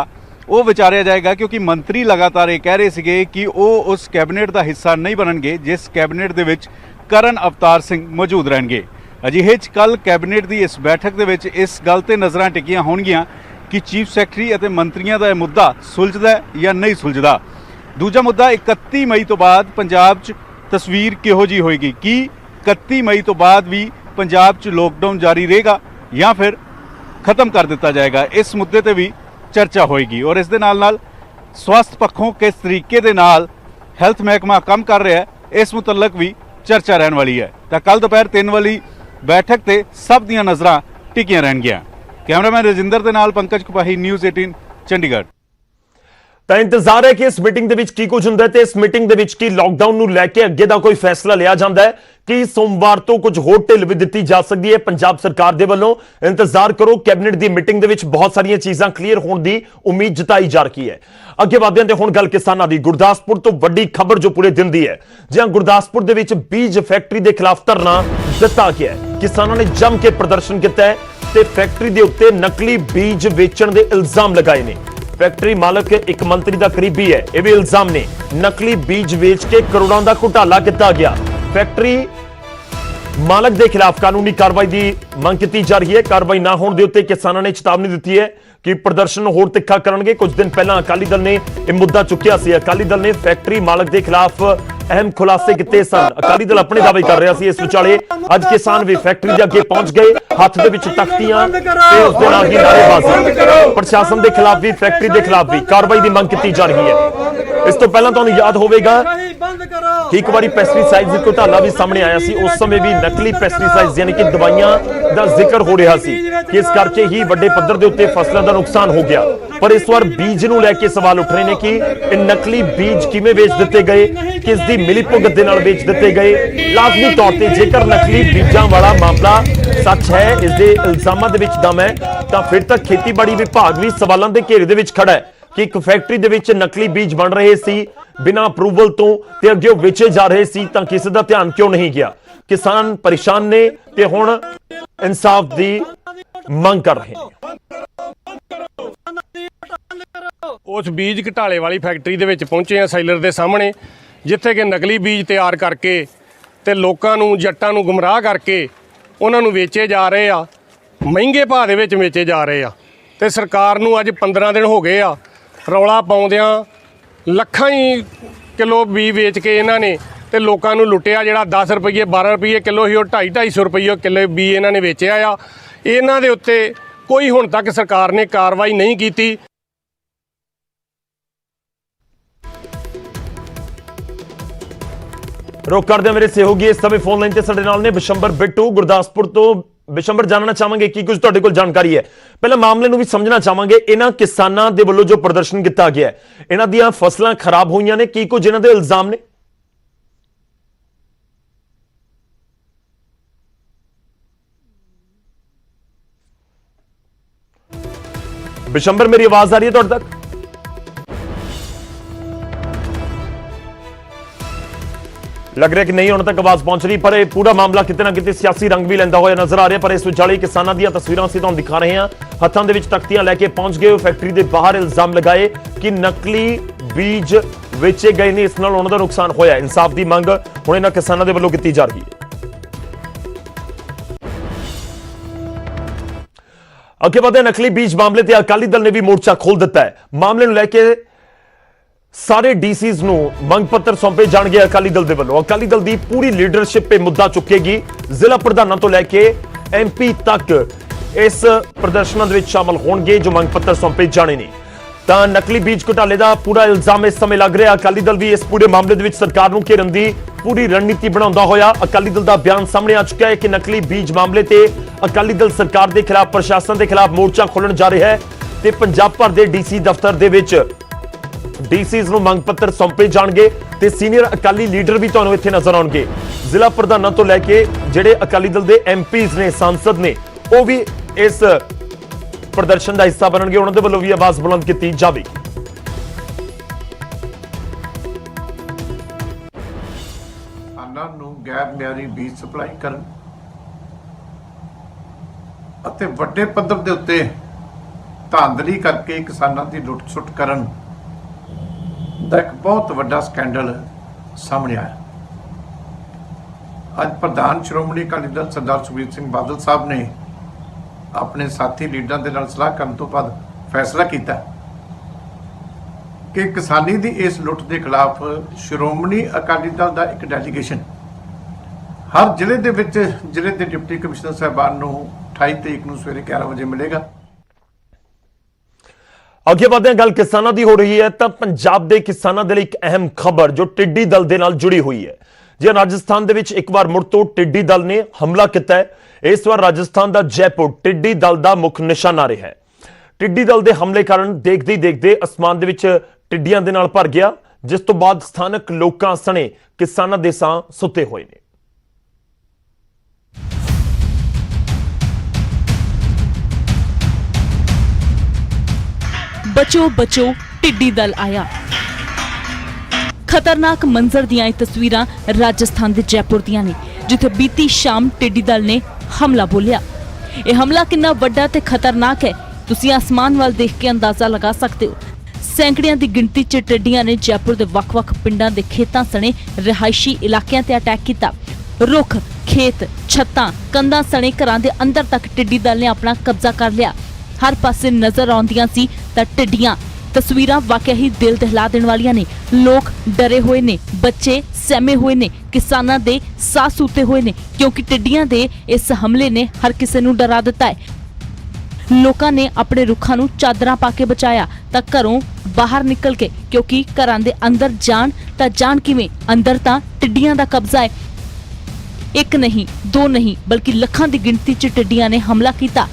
वो विचारिया जाएगा, क्योंकि मंत्री लगातार ये कह रहे थे कि वो उस कैबिनेट का हिस्सा नहीं बननगे जिस कैबिनेट के विच करण अवतार सिंह मौजूद रहेंगे। अजिहे कल कैबिनेट की इस बैठक के विच इस गल ते नज़रां टिकियां होणगियां ਕਿ ਚੀਫ ਸੈਕਟਰੀ ਅਤੇ ਮੰਤਰੀਆਂ ਦਾ ਇਹ ਮੁੱਦਾ ਸੁਲਝਦਾ ਹੈ ਜਾਂ ਨਹੀਂ ਸੁਲਝਦਾ। ਦੂਜਾ ਮੁੱਦਾ 31 ਮਈ ਤੋਂ ਬਾਅਦ ਪੰਜਾਬ 'ਚ ਤਸਵੀਰ ਕਿਹੋ ਜਿਹੀ ਹੋਏਗੀ। ਕੀ 31 ਮਈ ਤੋਂ ਬਾਅਦ ਵੀ ਪੰਜਾਬ 'ਚ ਲੋਕਡਾਊਨ ਜਾਰੀ ਰਹੇਗਾ ਜਾਂ ਫਿਰ ਖਤਮ ਕਰ ਦਿੱਤਾ ਜਾਏਗਾ। ਇਸ ਮੁੱਦੇ ਤੇ ਵੀ ਚਰਚਾ ਹੋਏਗੀ ਔਰ ਇਸ ਦੇ ਨਾਲ ਸਵਾਸਥ ਪੱਖੋਂ ਕਿਸ ਤਰੀਕੇ ਦੇ ਨਾਲ ਹੈਲਥ ਮਹਿਕਮਾ ਕੰਮ ਕਰ ਰਿਹਾ ਹੈ, ਇਸ ਮੁਤਲਕ ਵੀ ਚਰਚਾ ਰਹਿਣ ਵਾਲੀ ਹੈ। ਤਾਂ ਕੱਲ ਦੁਪਹਿਰ 3 ਵਾਲੀ ਬੈਠਕ ਤੇ ਸਭ ਦੀਆਂ ਨਜ਼ਰਾਂ ਟਿਕੀਆਂ ਰਹਿਣਗੀਆਂ। ਕੈਮਰਾਮੈਨ ਰਜਿੰਦਰ ਦੇ ਨਾਲ ਪੰਕਜ ਕੁਪਾਹੀ, ਨਿਊਜ਼ 18 ਚੰਡੀਗੜ੍ਹ। ਤਾਂ ਇੰਤਜ਼ਾਰ ਹੈ ਕਿ ਇਸ ਮੀਟਿੰਗ ਦੇ ਵਿੱਚ ਕੀ ਕੁਝ ਹੁੰਦਾ ਹੈ ਤੇ ਇਸ ਮੀਟਿੰਗ ਦੇ ਵਿੱਚ ਕੀ ਲਾਕਡਾਊਨ ਨੂੰ ਲੈ ਕੇ ਅੱਗੇ ਦਾ ਕੋਈ ਫੈਸਲਾ ਲਿਆ ਜਾਂਦਾ ਹੈ ਕਿ ਸੋਮਵਾਰ ਤੋਂ ਕੁਝ ਹੋਰ ਢਿੱਲ ਵੀ ਦਿੱਤੀ ਜਾ ਸਕਦੀ ਹੈ ਪੰਜਾਬ ਸਰਕਾਰ ਦੇ ਵੱਲੋਂ। ਇੰਤਜ਼ਾਰ ਕਰੋ। ਕੈਬਨਿਟ ਦੀ ਮੀਟਿੰਗ ਦੇ ਵਿੱਚ ਬਹੁਤ ਸਾਰੀਆਂ ਚੀਜ਼ਾਂ ਕਲੀਅਰ ਹੋਣ ਦੀ ਉਮੀਦ ਜਤਾਈ ਜਾ ਰਹੀ ਹੈ। ਅੱਗੇ ਵਧਦੇ ਹਾਂ ਤੇ ਹੁਣ ਗੱਲ ਕਿਸਾਨਾਂ ਦੀ। ਗੁਰਦਾਸਪੁਰ ਤੋਂ ਵੱਡੀ ਖਬਰ ਜੋ ਪੂਰੇ ਦਿਨ ਦੀ ਹੈ, ਜਿਹਾਂ ਗੁਰਦਾਸਪੁਰ ਦੇ ਵਿੱਚ ਬੀਜ ਫੈਕਟਰੀ ਦੇ ਖਿਲਾਫ ਧਰਨਾ ਦਿੱਤਾ ਗਿਆ ਹੈ। ਕਿਸਾਨਾਂ ਨੇ ਜੰਮ ਕੇ ਪ੍ਰਦਰਸ਼ਨ ਕੀਤਾ ਹੈ ਤੇ ਫੈਕਟਰੀ ਦੇ ਉੱਤੇ ਨਕਲੀ ਬੀਜ ਵੇਚਣ ਦੇ ਇਲਜ਼ਾਮ ਲਗਾਏ ਨੇ। ਫੈਕਟਰੀ ਮਾਲਕ ਇੱਕ ਮੰਤਰੀ ਦਾ ਕਰੀਬੀ ਹੈ, ਇਹ ਵੀ ਇਲਜ਼ਾਮ ਨੇ। ਨਕਲੀ ਬੀਜ ਵੇਚ ਕੇ ਕਰੋੜਾਂ ਦਾ ਘੁਟਾਲਾ ਕੀਤਾ ਗਿਆ। ਫੈਕਟਰੀ ਮਾਲਕ ਦੇ ਖਿਲਾਫ ਕਾਨੂੰਨੀ ਕਾਰਵਾਈ ਦੀ ਮੰਗ ਕੀਤੀ ਜਾ ਰਹੀ ਹੈ। ਕਾਰਵਾਈ ਨਾ ਹੋਣ ਦੇ ਉੱਤੇ ਕਿਸਾਨਾਂ ਨੇ ਚੇਤਾਵਨੀ ਦਿੱਤੀ ਹੈ ਕਿ ਪ੍ਰਦਰਸ਼ਨ ਹੋਰ ਤਿੱਖਾ ਕਰਨਗੇ। ਕੁਝ ਦਿਨ ਪਹਿਲਾਂ ਅਕਾਲੀ ਦਲ ਨੇ ਇਹ ਮੁੱਦਾ ਚੁੱਕਿਆ ਸੀ। ਅਕਾਲੀ ਦਲ ਨੇ ਫੈਕਟਰੀ ਮਾਲਕ ਦੇ ਖਿਲਾਫ ਅਹਿਮ ਖੁਲਾਸੇ ਕੀਤੇ ਸਨ। ਅਕਾਲੀ ਦਲ ਆਪਣੇ ਦਾਅਵੇ ਕਰ ਰਿਹਾ ਸੀ। ਇਸ ਵਿਚਾਲੇ ਅੱਜ ਕਿਸਾਨ ਵੀ ਫੈਕਟਰੀ ਦੇ ਅੱਗੇ ਪਹੁੰਚ ਗਏ, ਹੱਥ ਦੇ ਵਿੱਚ ਤਖਤੀਆਂ ਤੇ ਉਸ ਦੇ ਨਾਲ ਹੀ ਨਾਅਰੇਬਾਜ਼ੀ। ਪ੍ਰਸ਼ਾਸਨ ਦੇ ਖਿਲਾਫ ਵੀ, ਫੈਕਟਰੀ ਦੇ ਖਿਲਾਫ ਵੀ ਕਾਰਵਾਈ ਦੀ ਮੰਗ ਕੀਤੀ ਜਾ ਰਹੀ ਹੈ। ਇਸ ਤੋਂ ਪਹਿਲਾਂ ਤੁਹਾਨੂੰ ਯਾਦ ਹੋਵੇਗਾ ਕਿ ਇੱਕ ਵਾਰੀ ਪੈਸਟੀਸਾਈਡਸ ਦਾ ਘੁਟਾਲਾ ਵੀ ਸਾਹਮਣੇ ਆਇਆ ਸੀ। ਉਸ ਸਮੇਂ ਵੀ ਨਕਲੀ ਪੈਸਟੀਸਾਈਡਸ ਯਾਨੀ ਕਿ ਦਵਾਈਆਂ ਦਾ ਜ਼ਿਕਰ ਹੋ ਰਿਹਾ ਸੀ ਕਿ ਇਸ ਕਰਕੇ ਹੀ ਵੱਡੇ ਪੱਧਰ ਦੇ ਉੱਤੇ ਫਸਲਾਂ ਦਾ ਨੁਕਸਾਨ ਹੋ ਗਿਆ। ਪਰ ਇਸ ਵਾਰ ਬੀਜ ਨੂੰ ਲੈ ਕੇ ਸਵਾਲ ਉੱਠ ਰਹੇ ਨੇ ਕਿ ਇਹ ਨਕਲੀ ਬੀਜ ਕਿਵੇਂ ਵੇਚ ਦਿੱਤੇ ਗਏ, ਕਿਸ ਦੀ ਮਿਲੀਭੁਗਤ ਦੇ ਨਾਲ ਵੇਚ ਦਿੱਤੇ ਗਏ। ਲਾਜ਼ਮੀ ਤੌਰ ਤੇ ਜੇਕਰ ਨਕਲੀ ਬੀਜਾਂ ਵਾਲਾ ਮਾਮਲਾ ਸੱਚ ਹੈ, ਇਸ ਦੇ ਇਲਜ਼ਾਮਾਂ ਦੇ ਵਿੱਚ ਦਮ ਹੈ, ਤਾਂ ਫਿਰ ਤਾਂ ਖੇਤੀਬਾੜੀ ਵਿਭਾਗ ਵੀ ਸਵਾਲਾਂ ਦੇ ਘੇਰੇ ਦੇ ਵਿੱਚ ਖੜਾ ਹੈ ਕਿ ਇੱਕ ਫੈਕਟਰੀ ਦੇ ਵਿੱਚ ਨਕਲੀ ਬੀਜ ਬਣ ਰਹੇ ਸੀ ਬਿਨਾਂ ਅਪਰੂਵਲ ਤੋਂ ਤੇ ਅੱਗੇ ਉਹ ਵੇਚੇ ਜਾ ਰਹੇ ਸੀ, ਤਾਂ ਕਿਸੇ ਦਾ ਧਿਆਨ ਕਿਉਂ ਨਹੀਂ ਗਿਆ। ਕਿਸਾਨ ਪਰੇਸ਼ਾਨ ਨੇ ਤੇ ਹੁਣ ਇਨਸਾਫ ਦੀ ਮੰਗ ਕਰ ਰਹੇ ਨੇ। ਉਸ ਬੀਜ ਘਟਾਲੇ ਵਾਲੀ ਫੈਕਟਰੀ ਦੇ ਵਿੱਚ ਪਹੁੰਚੇ ਆ ਸੈਲਰ ਦੇ ਸਾਹਮਣੇ, ਜਿੱਥੇ ਕਿ ਨਕਲੀ ਬੀਜ ਤਿਆਰ ਕਰਕੇ ਤੇ ਲੋਕਾਂ ਨੂੰ, ਜੱਟਾਂ ਨੂੰ ਗੁੰਮਰਾਹ ਕਰਕੇ ਉਹਨਾਂ ਨੂੰ ਵੇਚੇ ਜਾ ਰਹੇ ਆ, ਮਹਿੰਗੇ ਭਾਅ ਦੇ ਵਿੱਚ ਵੇਚੇ ਜਾ ਰਹੇ ਆ। ਤੇ ਸਰਕਾਰ ਨੂੰ ਅੱਜ 15 ਦਿਨ ਹੋ ਗਏ ਆ ਰੌਲਾ ਪਾਉਂਦਿਆਂ ਲੱਖਾਂ ਹੀ ਕਿਲੋ ਬੀਜ ਵੇਚ ਕੇ ਇਹਨਾਂ ਨੇ ਤੇ ਲੋਕਾਂ ਨੂੰ ਲੁੱਟਿਆ। ਜਿਹੜਾ 10 ਰੁਪਏ 12 ਰੁਪਏ ਕਿਲੋ ਸੀ ਉਹ 250 ਰੁਪਏ ਕਿਲੋ ਬੀਜ ਇਹਨਾਂ ਨੇ ਵੇਚਿਆ ਆ। ਇਹਨਾਂ ਦੇ ਉੱਤੇ ਕੋਈ ਹੁਣ ਤੱਕ ਸਰਕਾਰ ਨੇ ਕਾਰਵਾਈ ਨਹੀਂ ਕੀਤੀ। ਰੋਕ ਕਰਦੇ ਹਾਂ ਮੇਰੇ ਸਹਿਯੋਗੀ ਇਸ ਸਮੇਂ ਫੋਨ ਲਾਈਨ ਤੇ ਸਾਡੇ ਨਾਲ ਨੇ ਬਿਸ਼ੰਬਰ ਬਿੱਟੂ ਗੁਰਦਾਸਪੁਰ ਤੋਂ। ਬਿਸ਼ੰਬਰ, ਜਾਣਨਾ ਚਾਹਾਂਗੇ ਕੀ ਕੁਝ ਤੁਹਾਡੇ ਕੋਲ ਜਾਣਕਾਰੀ ਹੈ। ਪਹਿਲਾਂ ਮਾਮਲੇ ਨੂੰ ਵੀ ਸਮਝਣਾ ਚਾਹਾਂਗੇ। ਇਹਨਾਂ ਕਿਸਾਨਾਂ ਦੇ ਵੱਲੋਂ ਜੋ ਪ੍ਰਦਰਸ਼ਨ ਕੀਤਾ ਗਿਆ, ਇਹਨਾਂ ਦੀਆਂ ਫਸਲਾਂ ਖਰਾਬ ਹੋਈਆਂ ਨੇ, ਕੀ ਕੁਝ ਇਹਨਾਂ ਦੇ ਇਲਜ਼ਾਮ ਨੇ? ਬਿਸ਼ੰਬਰ, ਮੇਰੀ ਆਵਾਜ਼ ਆ ਰਹੀ ਹੈ ਤੁਹਾਡੇ ਤੱਕ? ਲੱਗ ਰਿਹਾ ਕਿ ਨਹੀਂ ਹੁਣ ਤੱਕ ਆਵਾਜ਼ ਪਹੁੰਚ ਰਹੀ, ਪਰ ਇਹ ਪੂਰਾ ਮਾਮਲਾ ਕਿਤੇ ਨਾ ਕਿਤੇ ਸਿਆਸੀ ਰੰਗ ਵੀ ਲੈਂਦਾ ਹੋਇਆ ਨਜ਼ਰ ਆ ਰਿਹਾ। ਪਰ ਇਸ ਵਿਚਾਲੇ ਕਿਸਾਨਾਂ ਦੀਆਂ ਤਸਵੀਰਾਂ ਅਸੀਂ ਤੁਹਾਨੂੰ ਦਿਖਾ ਰਹੇ ਹਾਂ। ਹੱਥਾਂ ਦੇ ਵਿੱਚ ਤਖਤੀਆਂ ਲੈ ਕੇ ਪਹੁੰਚ ਗਏ। ਫੈਕਟਰੀ ਦੇ ਬਾਹਰ ਇਲਜ਼ਾਮ ਲਗਾਏ ਕਿ ਨਕਲੀ ਬੀਜ ਵੇਚੇ ਗਏ ਨੇ, ਇਸ ਨਾਲ ਉਹਨਾਂ ਦਾ ਨੁਕਸਾਨ ਹੋਇਆ। ਇਨਸਾਫ ਦੀ ਮੰਗ ਹੁਣ ਇਹਨਾਂ ਕਿਸਾਨਾਂ ਦੇ ਵੱਲੋਂ ਕੀਤੀ ਜਾ ਰਹੀ ਹੈ। ਅੱਗੇ ਵਧਦੇ ਨਕਲੀ ਬੀਜ ਮਾਮਲੇ ਤੇ ਅਕਾਲੀ ਦਲ ਨੇ ਵੀ ਮੋਰਚਾ ਖੋਲ ਦਿੱਤਾ ਹੈ। ਮਾਮਲੇ ਨੂੰ ਲੈ ਕੇ ਸਾਰੇ ਡੀਸੀਜ਼ ਨੂੰ ਮੰਗ ਪੱਤਰ ਸੌਂਪੇ ਜਾਣਗੇ ਅਕਾਲੀ ਦਲ ਦੇ ਵੱਲੋਂ। ਅਕਾਲੀ ਦਲ ਦੀ ਪੂਰੀ ਲੀਡਰਸ਼ਿਪ ਇਹ ਮੁੱਦਾ ਚੁੱਕੇਗੀ। ਜ਼ਿਲ੍ਹਾ ਪ੍ਰਧਾਨਾਂ ਤੋਂ ਲੈ ਕੇ ਐਮਪੀ ਤੱਕ ਇਸ ਪ੍ਰਦਰਸ਼ਨਾਂ ਦੇ ਵਿੱਚ ਸ਼ਾਮਲ ਹੋਣਗੇ ਜੋ ਮੰਗ ਪੱਤਰ ਸੌਂਪੇ ਜਾਣੇ ਨੇ। ਤਾਂ ਨਕਲੀ ਬੀਜ ਘੁਟਾਲੇ ਦਾ ਪੂਰਾ ਇਲਜ਼ਾਮ ਇਸ ਸਮੇਂ ਲੱਗ ਰਿਹਾ। ਅਕਾਲੀ ਦਲ ਵੀ ਇਸ ਪੂਰੇ ਮਾਮਲੇ ਦੇ ਵਿੱਚ ਸਰਕਾਰ ਨੂੰ ਘੇਰਨ ਦੀ ਪੂਰੀ ਰਣਨੀਤੀ ਬਣਾਉਂਦਾ ਹੋਇਆ ਅਕਾਲੀ ਦਲ ਦਾ ਬਿਆਨ ਸਾਹਮਣੇ ਆ ਚੁੱਕਾ ਹੈ ਕਿ ਨਕਲੀ ਬੀਜ ਮਾਮਲੇ ਤੇ ਅਕਾਲੀ ਦਲ ਸਰਕਾਰ ਦੇ ਖਿਲਾਫ, ਪ੍ਰਸ਼ਾਸਨ ਦੇ ਖਿਲਾਫ ਮੋਰਚਾ ਖੋਲਣ ਜਾ ਰਿਹਾ ਹੈ ਤੇ ਪੰਜਾਬ ਭਰ ਦੇ ਡੀਸੀ ਦਫ਼ਤਰ ਦੇ ਵਿੱਚ ਡੀਸੀਜ਼ ਨੂੰ ਮੰਗ ਪੱਤਰ ਸੌਂਪੇ ਜਾਣਗੇ ਤੇ ਸੀਨੀਅਰ ਅਕਾਲੀ ਲੀਡਰ ਵੀ ਤੁਹਾਨੂੰ ਇੱਥੇ ਨਜ਼ਰ ਆਉਣਗੇ। ਜ਼ਿਲ੍ਹਾ ਪ੍ਰਧਾਨਾਂ ਤੋਂ ਲੈ ਕੇ ਜਿਹੜੇ ਅਕਾਲੀ ਦਲ ਦੇ ਐਮਪੀਜ਼ ਨੇ, ਸਾਂਸਦ ਨੇ, ਉਹ ਵੀ ਇਸ ਪ੍ਰਦਰਸ਼ਨ ਦਾ ਹਿੱਸਾ ਬਣਨਗੇ। ਉਹਨਾਂ ਦੇ ਵੱਲੋਂ ਵੀ ਆਵਾਜ਼ ਬੁਲੰਦ ਕੀਤੀ ਜਾਵੇਗੀ। ਕਿਸਾਨਾਂ ਨੂੰ ਗੈਰ ਮਿਆਰੀ ਬੀਜ ਸਪਲਾਈ ਕਰਨ ਅਤੇ ਵੱਡੇ ਪੱਧਰ ਦੇ ਉੱਤੇ ਧਾਂਦਲੀ ਕਰਕੇ ਕਿਸਾਨਾਂ ਦੀ ਲੁੱਟ-ਸੁੱਟ ਕਰਨ ਦਾ ਇੱਕ ਬਹੁਤ ਵੱਡਾ ਸਕੈਂਡਲ ਸਾਹਮਣੇ ਆਇਆ। ਅੱਜ ਪ੍ਰਧਾਨ ਸ਼੍ਰੋਮਣੀ ਅਕਾਲੀ ਦਲ ਸਰਦਾਰ ਸੁਖਬੀਰ ਸਿੰਘ ਬਾਦਲ ਸਾਹਿਬ ਨੇ ਆਪਣੇ ਸਾਥੀ ਲੀਡਰਾਂ ਦੇ ਨਾਲ ਸਲਾਹ ਕਰਨ ਤੋਂ ਬਾਅਦ ਫੈਸਲਾ ਕੀਤਾ ਕਿ ਕਿਸਾਨੀ ਦੀ ਇਸ ਲੁੱਟ ਦੇ ਖਿਲਾਫ ਸ਼੍ਰੋਮਣੀ ਅਕਾਲੀ ਦਲ ਦਾ ਇੱਕ ਡੈਲੀਗੇਸ਼ਨ ਹਰ ਜ਼ਿਲ੍ਹੇ ਦੇ ਵਿੱਚ ਜ਼ਿਲ੍ਹੇ ਦੇ ਡਿਪਟੀ ਕਮਿਸ਼ਨਰ ਸਾਹਿਬਾਨ ਨੂੰ 28 ਤਰੀਕ ਨੂੰ ਸਵੇਰੇ 11 ਵਜੇ ਮਿਲੇਗਾ। ਅੱਗੇ ਵਧਦੇ ਹਾਂ, ਗੱਲ ਕਿਸਾਨਾਂ ਦੀ ਹੋ ਰਹੀ ਹੈ ਤਾਂ ਪੰਜਾਬ ਦੇ ਕਿਸਾਨਾਂ ਦੇ ਲਈ ਇੱਕ ਅਹਿਮ ਖਬਰ ਜੋ ਟਿੱਡੀ ਦਲ ਦੇ ਨਾਲ ਜੁੜੀ ਹੋਈ ਹੈ। ਜੇ ਰਾਜਸਥਾਨ ਦੇ ਵਿੱਚ ਇੱਕ ਵਾਰ ਮੁੜ ਤੋਂ ਟਿੱਡੀ ਦਲ ਨੇ ਹਮਲਾ ਕੀਤਾ ਹੈ, ਇਸ ਵਾਰ ਰਾਜਸਥਾਨ ਦਾ ਜੈਪੁਰ ਟਿੱਡੀ ਦਲ ਦਾ ਮੁੱਖ ਨਿਸ਼ਾਨਾ ਰਿਹਾ ਹੈ। ਟਿੱਡੀ ਦਲ ਦੇ ਹਮਲੇ ਕਾਰਨ ਦੇਖਦੇ ਹੀ ਦੇਖਦੇ ਅਸਮਾਨ ਦੇ ਵਿੱਚ ਟਿੱਡੀਆਂ ਦੇ ਨਾਲ ਭਰ ਗਿਆ, ਜਿਸ ਤੋਂ ਬਾਅਦ ਸਥਾਨਕ ਲੋਕਾਂ ਸਣੇ ਕਿਸਾਨਾਂ ਦੇ ਸਾਹ ਸੁੱਤੇ ਹੋਏ ਨੇ। बचो बचो टिड्डी दल आया। खतरनाक मंजर दियां ਇਹ ਤਸਵੀਰਾਂ ਰਾਜਸਥਾਨ ਦੇ ਜੈਪੁਰ ਦੀਆਂ ਨੇ, ਜਿੱਥੇ ਬੀਤੀ ਸ਼ਾਮ ਟਿੱਡੀ ਦਲ ਨੇ ਹਮਲਾ ਬੋਲਿਆ। ਇਹ ਹਮਲਾ ਕਿੰਨਾ ਵੱਡਾ ਤੇ ਖਤਰਨਾਕ ਹੈ, ਤੁਸੀਂ ਆਸਮਾਨ ਵੱਲ ਦੇਖ ਕੇ ਅੰਦਾਜ਼ਾ ਲਗਾ ਸਕਦੇ ਹੋ। ਸੈਂਕੜਿਆਂ ਦੀ ਗਿਣਤੀ 'ਚ ਟਿੱਡੀਆਂ ਨੇ ਜੈਪੁਰ ਦੇ ਵੱਖ-ਵੱਖ ਪਿੰਡਾਂ ਦੇ ਖੇਤਾਂ ਸਣੇ ਰਿਹਾਇਸ਼ੀ ਇਲਾਕਿਆਂ ਤੇ ਅਟੈਕ ਕੀਤਾ। ਰੁੱਖ, ਖੇਤ, ਛੱਤਾਂ, ਕੰਧਾਂ ਸਣੇ ਘਰਾਂ ਦੇ ਅੰਦਰ ਤੱਕ ਟਿੱਡੀ ਦਲ ਨੇ ਆਪਣਾ ਕਬਜ਼ਾ ਕਰ ਲਿਆ। ਹਰ ਪਾਸੇ ਨਜ਼ਰ ਆਉਂਦੀਆਂ ਸੀ ਤਾਂ ਟਿੱਡੀਆਂ। ਤਸਵੀਰਾਂ ਵਾਕਿਆ ਹੀ ਦਿਲ ਦਹਿਲਾ ਦੇਣ ਵਾਲੀਆਂ ਨੇ। ਲੋਕ ਡਰੇ ਹੋਏ ਨੇ, ਬੱਚੇ ਸਹਿਮੇ ਹੋਏ ਨੇ, ਕਿਸਾਨਾਂ ਦੇ ਸਾਹ ਸੂਤੇ ਹੋਏ ਨੇ, ਕਿਉਂਕਿ ਟਿੱਡੀਆਂ ਦੇ ਇਸ ਹਮਲੇ ਨੇ ਹਰ ਕਿਸੇ ਨੂੰ ਡਰਾ ਦਿੱਤਾ ਹੈ। ਲੋਕਾਂ ਨੇ ਆਪਣੇ ਰੁੱਖਾਂ ਨੂੰ ਚਾਦਰਾਂ ਪਾ ਕੇ ਬਚਾਇਆ ਤਾਂ ਘਰੋਂ ਬਾਹਰ ਨਿਕਲ ਕੇ, ਕਿਉਂਕਿ ਘਰਾਂ ਦੇ ਅੰਦਰ ਜਾਣ ਤਾਂ ਜਾਣ ਕਿਵੇਂ, ਅੰਦਰ ਤਾਂ ਟਿੱਡੀਆਂ ਦਾ ਕਬਜ਼ਾ ਹੈ। ਇੱਕ ਨਹੀਂ, ਦੋ ਨਹੀਂ, ਬਲਕਿ ਲੱਖਾਂ ਦੀ ਗਿਣਤੀ 'ਚ ਟਿੱਡੀਆਂ ਨੇ ਹਮਲਾ ਕੀਤਾ।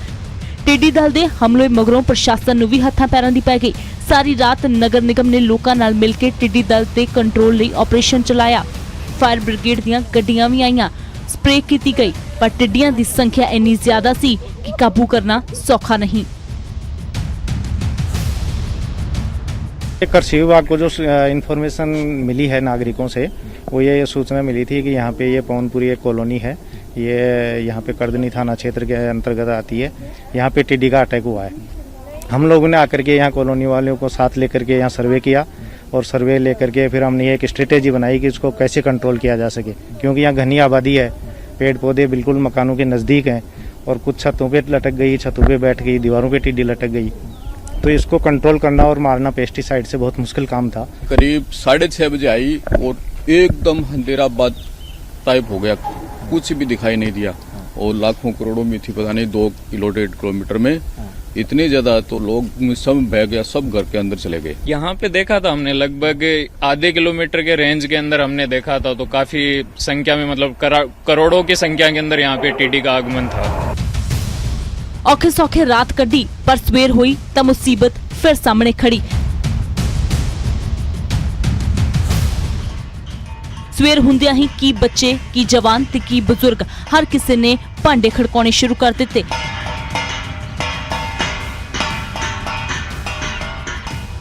ਟਿੱਡੀ ਦਲ ਦੇ ਹਮਲੇ ਮਗਰੋਂ ਪ੍ਰਸ਼ਾਸਨ ਨੂੰ ਵੀ ਹੱਥਾਂ ਪੈਰਾਂ ਦੀ ਪੈ ਗਈ। ਸਾਰੀ ਰਾਤ ਨਗਰ ਨਿਗਮ ਨੇ ਲੋਕਾਂ ਨਾਲ ਮਿਲ ਕੇ ਟਿੱਡੀ ਦਲ ਤੇ ਕੰਟਰੋਲ ਲਈ ਆਪਰੇਸ਼ਨ ਚਲਾਇਆ। ਫਾਇਰ ਬ੍ਰਿਗੇਡ ਦੀਆਂ ਗੱਡੀਆਂ ਵੀ ਆਈਆਂ, ਸਪਰੇਅ ਕੀਤੀ ਗਈ, ਪਰ ਟਿੱਡੀਆਂ ਦੀ ਸੰਖਿਆ ਇੰਨੀ ਜ਼ਿਆਦਾ ਸੀ ਕਿ ਕਾਬੂ ਕਰਨਾ ਸੌਖਾ नहीं। कृषि विभाग को जो इन्फॉर्मेशन मिली है नागरिकों से, वो ये सूचना मिली थी कि यहाँ पे ये पवनपुरी एक कॉलोनी है, ये यहाँ पे करदनी थाना क्षेत्र के अंतर्गत आती है। यहाँ पे टिड्डी का अटैक हुआ है। हम लोगों ने आकर के यहाँ कॉलोनी वालों को साथ लेकर के यहाँ सर्वे किया और सर्वे लेकर के फिर हमने एक स्ट्रेटेजी बनाई कि इसको कैसे कंट्रोल किया जा सके, क्योंकि यहाँ घनी आबादी है, पेड़ पौधे बिल्कुल मकानों के नज़दीक हैं और कुछ छतों पे लटक गई, छतों पे बैठ गई, दीवारों पे टिड्डी लटक गई। तो इसको कंट्रोल करना और मारना पेस्टिसाइड से बहुत मुश्किल काम था। करीब 6:30 बजे आई और एकदम अंधेरा बाद टाइप हो गया, कुछ भी दिखाई नहीं दिया और लाखों करोड़ों में थी, पता नहीं 2 किलो 1.5 किलोमीटर में इतनी ज्यादा, तो लोग सब बह गया, सब घर के अंदर चले गए। यहाँ पे देखा था हमने लगभग आधे किलोमीटर के रेंज के अंदर हमने देखा था, तो काफी संख्या में मतलब करोड़ों की संख्या के अंदर यहाँ पे टिड्डी का आगमन था। औखे सौखे रात कढ़ी, पर सवेर हुई तो मुसीबत फिर सामने खड़ी। सवेर हुंदियां ही की बच्चे, की जवान ते की बुजुर्ग, हर किसी ने भांडे खड़काने शुरू कर दिते।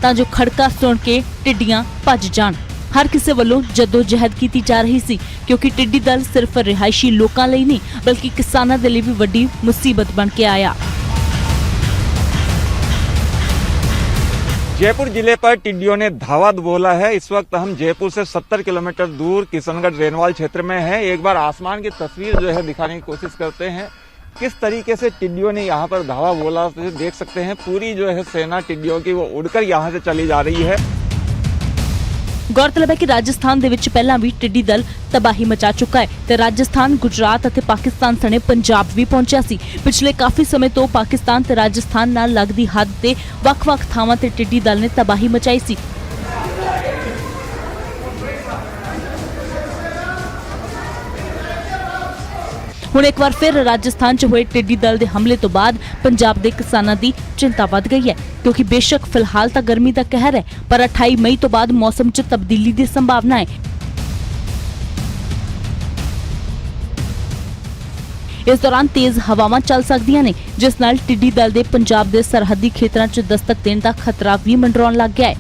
तां जो खड़का सुन के टिड्डियां भज जाण। हर किसी वालों जदोजहद की जा रही सी, क्योंकि टिड्डी दल सिर्फ रिहायशी लोकां लई नहीं बल्कि किसानां दे लई भी वड्डी मुसीबत बन के आया। जयपुर जिले पर टिड्डियों ने धावा बोला है। इस वक्त हम जयपुर से 70 किलोमीटर दूर किशनगढ़ रेनवाल क्षेत्र में हैं। एक बार आसमान की तस्वीर जो है दिखाने की कोशिश करते हैं, किस तरीके से टिड्डियों ने यहाँ पर धावा बोला। तो देख सकते हैं पूरी जो है सेना टिड्डियों की वो उड़कर यहाँ से चली जा रही है। गौरतलब है कि राजस्थान दे विच पहला भी टिड्डी दल तबाही मचा चुका है ते राजस्थान, गुजरात अते पाकिस्तान सने पंजाब भी पहुंचा सी। पिछले काफी समय तो पाकिस्तान ते राजस्थान नाल लगदी हद ते वख-वख थावां ते टिड्डी दल ने तबाही मचाई सी। हुण एक बार फिर राजस्थान च होए टिड्डी दल दे हमले तो बाद पंजाब दे किसानां दी चिंता वध गई है, क्योंकि बेशक फिलहाल तां गर्मी दा कहर है, पर 28 मई तो बाद मौसम च तब्दीली दी संभावना है। इस दौरान तेज हवावां चल सकदियां ने, जिस नाल टिड्डी दल दे पंजाब दे सरहदी खेतरां च दस्तक देण दा खतरा भी मंडराउण लग गया है।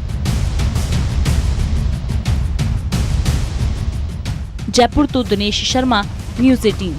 जयपुर तो दिनेश शर्मा, न्यूज़ 18।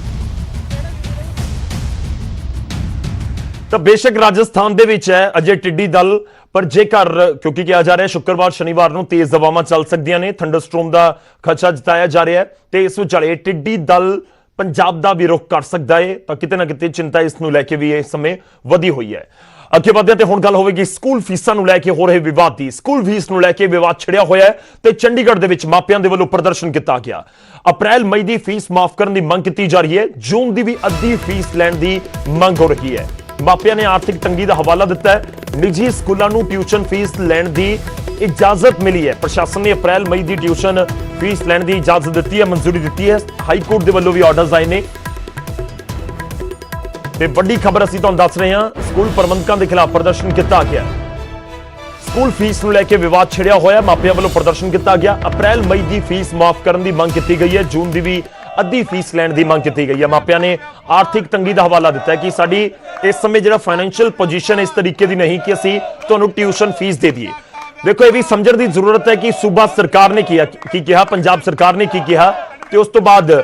ਤਾਂ ਬੇਸ਼ੱਕ ਰਾਜਸਥਾਨ ਦੇ ਵਿੱਚ ਹੈ ਅਜੇ ਟਿੱਡੀ ਦਲ, ਪਰ ਜੇਕਰ ਕਿਉਂਕਿ ਕਿਹਾ ਜਾ ਰਿਹਾ ਸ਼ੁੱਕਰਵਾਰ ਸ਼ਨੀਵਾਰ ਨੂੰ ਤੇਜ਼ ਹਵਾਵਾਂ ਚੱਲ ਸਕਦੀਆਂ ਨੇ, ਥੰਡਰਸਟੋਰਮ ਦਾ ਖਦਸ਼ਾ ਜਤਾਇਆ ਜਾ ਰਿਹਾ ਹੈ ਤੇ ਇਸ ਵਿਚਾਲੇ ਟਿੱਡੀ ਦਲ ਪੰਜਾਬ ਦਾ ਵੀ ਰੁਖ ਕਰ ਸਕਦਾ ਹੈ, ਤਾਂ ਕਿਤੇ ਨਾ ਕਿਤੇ ਚਿੰਤਾ ਇਸ ਨੂੰ ਲੈ ਕੇ ਵੀ ਇਸ ਸਮੇਂ ਵਧੀ ਹੋਈ ਹੈ। ਅੱਗੇ ਵਧਦੇ ਤੇ ਹੁਣ ਗੱਲ ਹੋਵੇਗੀ ਸਕੂਲ ਫੀਸਾਂ ਨੂੰ ਲੈ ਕੇ ਹੋ ਰਹੇ ਵਿਵਾਦ ਦੀ। ਸਕੂਲ ਫੀਸ ਨੂੰ ਲੈ ਕੇ ਵਿਵਾਦ ਛਿੜਿਆ ਹੋਇਆ ਹੈ ਤੇ ਚੰਡੀਗੜ੍ਹ ਦੇ ਵਿੱਚ ਮਾਪਿਆਂ ਦੇ ਵੱਲੋਂ ਪ੍ਰਦਰਸ਼ਨ ਕੀਤਾ ਗਿਆ। ਅਪ੍ਰੈਲ ਮਈ ਦੀ ਫੀਸ ਮਾਫ ਕਰਨ ਦੀ ਮੰਗ ਕੀਤੀ ਜਾ ਰਹੀ ਹੈ। ਜੂਨ ਦੀ ਵੀ ਅੱਧੀ ਫੀਸ ਲੈਣ ਦੀ ਮੰਗ ਹੋ ਰਹੀ ਹੈ। ਮਾਪਿਆਂ ਨੇ ਆਰਥਿਕ ਤੰਗੀ ਦਾ ਹਵਾਲਾ ਦਿੱਤਾ ਹੈ। ਨਿੱਜੀ ਸਕੂਲਾਂ ਨੂੰ ਟਿਊਸ਼ਨ ਫੀਸ ਲੈਣ ਦੀ ਇਜਾਜ਼ਤ ਮਿਲੀ ਹੈ। ਪ੍ਰਸ਼ਾਸਨ ਨੇ ਅਪ੍ਰੈਲ ਮਈ ਦੀ ਟਿਊਸ਼ਨ ਫੀਸ ਲੈਣ ਦੀ ਇਜਾਜ਼ਤ ਦਿੱਤੀ ਹੈ, ਮਨਜ਼ੂਰੀ ਦਿੱਤੀ ਹੈ। ਹਾਈ ਕੋਰਟ ਦੇ ਵੱਲੋਂ ਵੀ ਆਰਡਰਸ ਆਏ ਨੇ ਤੇ ਵੱਡੀ ਖਬਰ ਅਸੀਂ ਤੁਹਾਨੂੰ ਦੱਸ ਰਹੇ ਹਾਂ, ਸਕੂਲ ਪ੍ਰਬੰਧਕਾਂ ਦੇ ਖਿਲਾਫ ਪ੍ਰਦਰਸ਼ਨ ਕੀਤਾ ਗਿਆ। ਸਕੂਲ ਫੀਸ ਨੂੰ ਲੈ ਕੇ ਵਿਵਾਦ ਛਿੜਿਆ ਹੋਇਆ, ਮਾਪਿਆਂ ਵੱਲੋਂ ਪ੍ਰਦਰਸ਼ਨ ਕੀਤਾ ਗਿਆ। ਅਪ੍ਰੈਲ ਮਈ ਦੀ ਫੀਸ ਮਾਫ ਕਰਨ ਦੀ ਮੰਗ ਕੀਤੀ ਗਈ ਹੈ। ਜੂਨ ਦੀ ਵੀ ਅੱਧੀ ਫੀਸ ਲੈਣ ਦੀ ਮੰਗ ਕੀਤੀ ਗਈ ਹੈ। ਮਾਪਿਆਂ ਨੇ ਆਰਥਿਕ ਤੰਗੀ ਦਾ ਹਵਾਲਾ ਦਿੱਤਾ ਹੈ ਕਿ ਸਾਡੀ ਇਸ ਸਮੇਂ ਜਿਹੜਾ ਫਾਈਨੈਂਸ਼ੀਅਲ ਪੋਜੀਸ਼ਨ ਇਸ ਤਰੀਕੇ ਦੀ ਨਹੀਂ ਕਿ ਅਸੀਂ ਤੁਹਾਨੂੰ ਟਿਊਸ਼ਨ ਫੀਸ ਦੇ ਦਈਏ। ਦੇਖੋ, ਇਹ ਵੀ ਸਮਝਣ ਦੀ ਜ਼ਰੂਰਤ ਹੈ ਕਿ ਸੂਬਾ ਸਰਕਾਰ ਨੇ ਕੀ ਕਿਹਾ, ਪੰਜਾਬ ਸਰਕਾਰ ਨੇ ਕੀ ਕਿਹਾ ਤੇ ਉਸ ਤੋਂ ਬਾਅਦ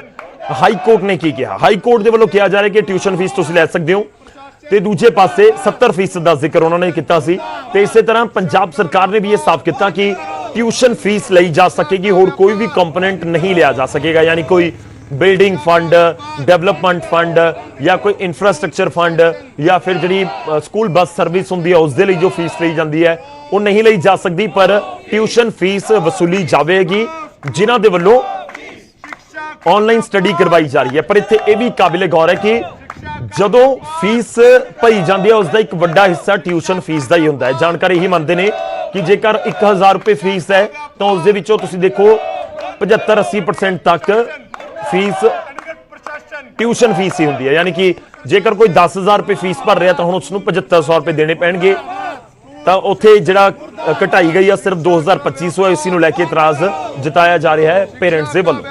ਹਾਈ ਕੋਰਟ ਨੇ ਕੀ ਕਿਹਾ। ਹਾਈ ਕੋਰਟ ਦੇ ਵੱਲੋਂ ਕਿਹਾ ਜਾ ਰਿਹਾ ਕਿ ਟਿਊਸ਼ਨ ਫੀਸ ਤੁਸੀਂ ਲੈ ਸਕਦੇ ਹੋ ਤੇ ਦੂਜੇ ਪਾਸੇ 70% ਦਾ ਜ਼ਿਕਰ ਉਹਨਾਂ ਨੇ ਕੀਤਾ ਸੀ ਤੇ ਇਸੇ ਤਰ੍ਹਾਂ ਪੰਜਾਬ ਸਰਕਾਰ ਨੇ ਵੀ ਇਹ ਸਾਫ਼ ਕੀਤਾ ਕਿ ਟਿਊਸ਼ਨ ਫੀਸ ਲਈ ਜਾ ਸਕੇਗੀ, ਹੋਰ ਕੋਈ ਵੀ ਕੰਪੋਨੈਂਟ ਨਹੀਂ ਲਿਆ ਜਾ ਸਕੇਗਾ। ਯਾਨੀ ਕੋਈ ਬਿਲਡਿੰਗ ਫੰਡ, ਡਿਵੈਲਪਮੈਂਟ ਫੰਡ ਜਾਂ ਕੋਈ ਇਨਫਰਾਸਟ੍ਰਕਚਰ ਫੰਡ ਜਾਂ ਫਿਰ ਜਿਹੜੀ ਸਕੂਲ ਬੱਸ ਸਰਵਿਸ ਹੁੰਦੀ ਹੈ ਉਸ ਦੇ ਲਈ ਜੋ ਫੀਸ ਲਈ ਜਾਂਦੀ ਹੈ ਉਹ ਨਹੀਂ ਲਈ ਜਾ ਸਕਦੀ, ਪਰ ਟਿਊਸ਼ਨ ਫੀਸ ਵਸੂਲੀ ਜਾਵੇਗੀ ਜਿਨ੍ਹਾਂ ਦੇ ਵੱਲੋਂ ਆਨਲਾਈਨ ਸਟੱਡੀ ਕਰਵਾਈ ਜਾ ਰਹੀ ਹੈ। ਪਰ ਇੱਥੇ ਇਹ ਵੀ ਕਾਬਿਲੇ ਗੌਰ ਹੈ ਕਿ ਜਦੋਂ ਫੀਸ ਭਰੀ ਜਾਂਦੀ ਹੈ ਉਸ ਦਾ ਇੱਕ ਵੱਡਾ ਹਿੱਸਾ ਟਿਊਸ਼ਨ ਫੀਸ ਦਾ ਹੀ ਹੁੰਦਾ ਹੈ। ਜਾਣਕਾਰੀ ਇਹੀ ਮੰਨਦੇ ਨੇ ਕਿ ਜੇਕਰ 1000 ਰੁਪਏ ਫੀਸ ਹੈ ਤਾਂ ਉਸ ਦੇ ਵਿੱਚੋਂ ਤੁਸੀਂ ਦੇਖੋ 75-80% ਤੱਕ ਫੀਸ ਟਿਊਸ਼ਨ ਫੀਸ ਹੀ ਹੁੰਦੀ ਹੈ। ਯਾਨੀ ਕਿ ਜੇਕਰ ਕੋਈ 10000 ਰੁਪਏ ਫੀਸ ਭਰ ਰਿਹਾ ਤਾਂ ਹੁਣ ਉਸ ਨੂੰ 7500 ਰੁਪਏ ਦੇਣੇ ਪੈਣਗੇ। ਤਾਂ ਉੱਥੇ ਜਿਹੜਾ ਘਟਾਈ ਗਈ ਆ ਸਿਰਫ 2250 ਹੈ। ਇਸੇ ਨੂੰ ਲੈ ਕੇ ਇਤਰਾਜ਼ ਜਤਾਇਆ ਜਾ ਰਿਹਾ ਹੈ ਪੇਰੈਂਟਸ ਦੇ ਵੱਲੋਂ।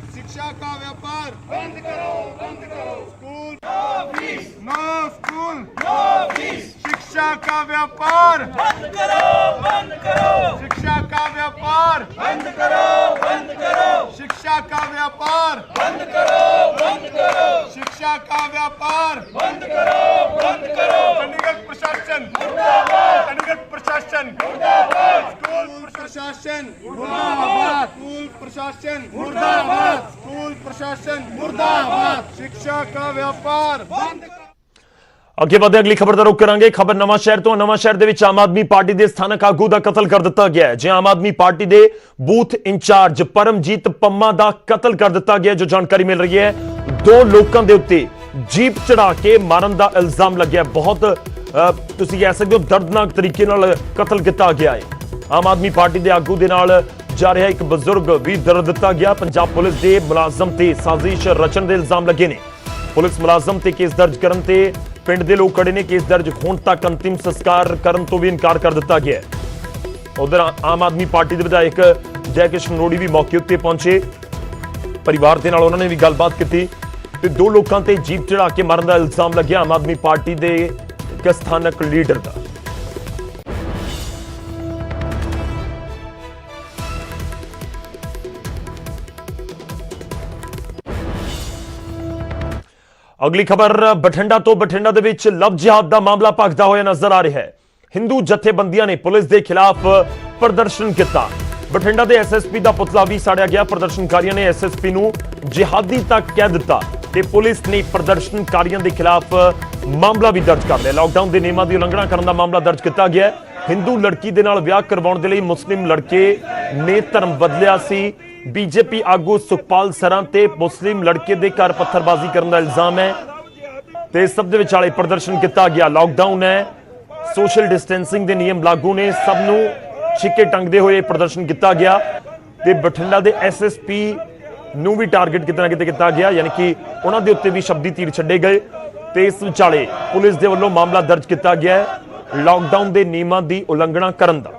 शिक्षा का व्यापार बंद करो, बंद करो। School no fees, no school no fees. शिक्षा का व्यापार बंद करो, बंद करो। शिक्षा का व्यापार बंद करो, बंद करो। शिक्षा का व्यापार बंद करो, बंद करो। शिक्षा का व्यापार बंद करो, बंद करो। चंडीगढ़ प्रशासन मुर्दाबाद, चंडीगढ़ प्रशासन मुर्दाबाद। स्कूल प्रशासन मुर्दाबाद, स्कूल प्रशासन मुर्दाबाद, स्कूल प्रशासन मुर्दाबाद। शिक्षा का व्यापार बंद करो। ਅੱਗੇ ਵਧਦੇ ਅਗਲੀ ਖਬਰ ਦਾ ਰੁਖ ਕਰਾਂਗੇ। ਖਬਰ ਨਵਾਂ ਸ਼ਹਿਰ ਤੋਂ। ਨਵਾਂ ਸ਼ਹਿਰ ਦੇ ਵਿੱਚ ਆਮ ਆਦਮੀ ਪਾਰਟੀ ਦੇ ਸਥਾਨਕ ਆਗੂ ਦਾ ਕਤਲ ਕਰ ਦਿੱਤਾ ਗਿਆ ਹੈ। ਜੇ ਆਮ ਆਦਮੀ ਪਾਰਟੀ ਦੇ ਬੂਥ ਇੰਚਾਰਜ ਪਰਮਜੀਤ ਪੰਮਾ ਦਾ ਕਤਲ ਕਰ ਦਿੱਤਾ ਗਿਆ। ਜੋ ਜਾਣਕਾਰੀ ਮਿਲ ਰਹੀ ਹੈ, 2 ਲੋਕਾਂ ਦੇ ਉੱਤੇ ਜੀਪ ਚੜਾ ਕੇ ਮਾਰਨ ਦਾ ਇਲਜ਼ਾਮ ਲੱਗਿਆ। ਬਹੁਤ ਤੁਸੀਂ ਕਹਿ ਸਕਦੇ ਹੋ ਦਰਦਨਾਕ ਤਰੀਕੇ ਨਾਲ ਕਤਲ ਕੀਤਾ ਗਿਆ ਹੈ। ਆਮ ਆਦਮੀ ਪਾਰਟੀ ਦੇ ਆਗੂ ਦੇ ਨਾਲ ਜਾ ਰਿਹਾ ਇੱਕ ਬਜ਼ੁਰਗ ਵੀ ਦਰਦ ਦਿੱਤਾ ਗਿਆ। ਪੰਜਾਬ ਪੁਲਿਸ ਦੇ ਮੁਲਾਜ਼ਮ ਤੇ ਸਾਜ਼ਿਸ਼ ਰਚਣ ਦੇ ਇਲਜ਼ਾਮ ਲੱਗੇ ਨੇ। ਪੁਲਿਸ ਮੁਲਾਜ਼ਮ ਤੇ ਕੇਸ ਦਰਜ ਕਰਨ ਤੇ ਪਿੰਡ ਦੇ ਲੋਕ ਖੜੇ ਨੇ। ਕੇਸ ਦਰਜ ਹੋਣ ਤੱਕ ਅੰਤਿਮ ਸੰਸਕਾਰ ਕਰਨ ਤੋਂ ਵੀ ਇਨਕਾਰ ਕਰ ਦਿੱਤਾ ਗਿਆ। ਉਧਰ ਆਮ ਆਦਮੀ ਪਾਰਟੀ ਦੇ ਵਿਧਾਇਕ ਜੈ ਕਿਸ਼ਨ ਰੋੜੀ ਵੀ ਮੌਕੇ ਉੱਤੇ ਪਹੁੰਚੇ। ਪਰਿਵਾਰ ਦੇ ਨਾਲ ਉਹਨਾਂ ਨੇ ਵੀ ਗੱਲਬਾਤ ਕੀਤੀ ਤੇ 2 ਲੋਕਾਂ ਤੇ ਜੀਪ ਚੜਾ ਕੇ ਮਾਰਨ ਦਾ ਇਲਜ਼ਾਮ ਲੱਗਿਆ ਆਮ ਆਦਮੀ ਪਾਰਟੀ ਦੇ ਇੱਕ ਸਥਾਨਕ ਲੀਡਰ ਦਾ। ਅਗਲੀ ਖਬਰ ਬਠਿੰਡਾ ਤੋਂ। ਬਠਿੰਡਾ ਦੇ ਵਿੱਚ ਲਵ ਜਿਹਾਦ ਦਾ ਮਾਮਲਾ ਭਖਦਾ ਹੋਇਆ ਨਜ਼ਰ ਆ ਰਿਹਾ ਹੈ। ਹਿੰਦੂ ਜਥੇਬੰਦੀਆਂ ਨੇ ਪੁਲਿਸ ਦੇ ਖਿਲਾਫ ਪ੍ਰਦਰਸ਼ਨ ਕੀਤਾ। ਬਠਿੰਡਾ ਦੇ ਐਸਐਸਪੀ ਦਾ ਪੁਤਲਾ ਵੀ ਸਾੜਿਆ ਗਿਆ। ਪ੍ਰਦਰਸ਼ਨਕਾਰੀਆਂ ਨੇ ਐਸਐਸਪੀ ਨੂੰ ਜਿਹਾਦੀ ਤੱਕ ਕਹਿ ਦਿੱਤਾ ਤੇ ਪੁਲਿਸ ਨੇ ਪ੍ਰਦਰਸ਼ਨਕਾਰੀਆਂ ਦੇ ਖਿਲਾਫ ਮਾਮਲਾ ਵੀ ਦਰਜ ਕਰ ਲਿਆ। ਲਾਕਡਾਊਨ ਦੇ ਨਿਯਮਾਂ ਦੀ ਉਲੰਘਣਾ ਕਰਨ ਦਾ ਮਾਮਲਾ ਦਰਜ ਕੀਤਾ ਗਿਆ। ਹਿੰਦੂ ਲੜਕੀ ਦੇ ਨਾਲ ਵਿਆਹ ਕਰਵਾਉਣ ਦੇ ਲਈ ਮੁਸਲਿਮ ਲੜਕੇ ਨੇ ਧਰਮ ਬਦਲਿਆ ਸੀ। ਬੀਜੇਪੀ ਆਗੂ ਸੁਖਪਾਲ ਸਰਾਂ ਤੇ ਮੁਸਲਿਮ ਲੜਕੇ ਦੇ ਘਰ ਪੱਥਰਬਾਜ਼ੀ ਕਰਨ ਦਾ ਇਲਜ਼ਾਮ ਹੈ ਤੇ ਸਭ ਦੇ ਵਿਚਾਲੇ ਪ੍ਰਦਰਸ਼ਨ ਕੀਤਾ ਗਿਆ। ਲਾਕਡਾਊਨ ਹੈ, ਸੋਸ਼ਲ ਡਿਸਟੈਂਸਿੰਗ ਦੇ ਨਿਯਮ ਲਾਗੂ ਨੇ, ਸਭ ਨੂੰ ਛਿੱਕੇ ਟੰਗਦੇ ਹੋਏ ਪ੍ਰਦਰਸ਼ਨ ਕੀਤਾ ਗਿਆ ਤੇ ਬਠਿੰਡਾ ਦੇ ਐਸਐਸਪੀ ਨੂੰ ਵੀ ਟਾਰਗੇਟ ਕਿਤੇ ਨਾ ਕਿਤੇ ਕੀਤਾ ਗਿਆ। ਯਾਨੀ ਕਿ ਉਹਨਾਂ ਦੇ ਉੱਤੇ ਵੀ ਸ਼ਬਦੀ ਤੀਰ ਛੱਡੇ ਗਏ ਤੇ ਇਸ ਵਿਚਾਲੇ ਪੁਲਿਸ ਦੇ ਵੱਲੋਂ ਮਾਮਲਾ ਦਰਜ ਕੀਤਾ ਗਿਆ ਹੈ ਲਾਕਡਾਊਨ ਦੇ ਨਿਯਮਾਂ ਦੀ ਉਲੰਘਣਾ ਕਰਨ ਦਾ।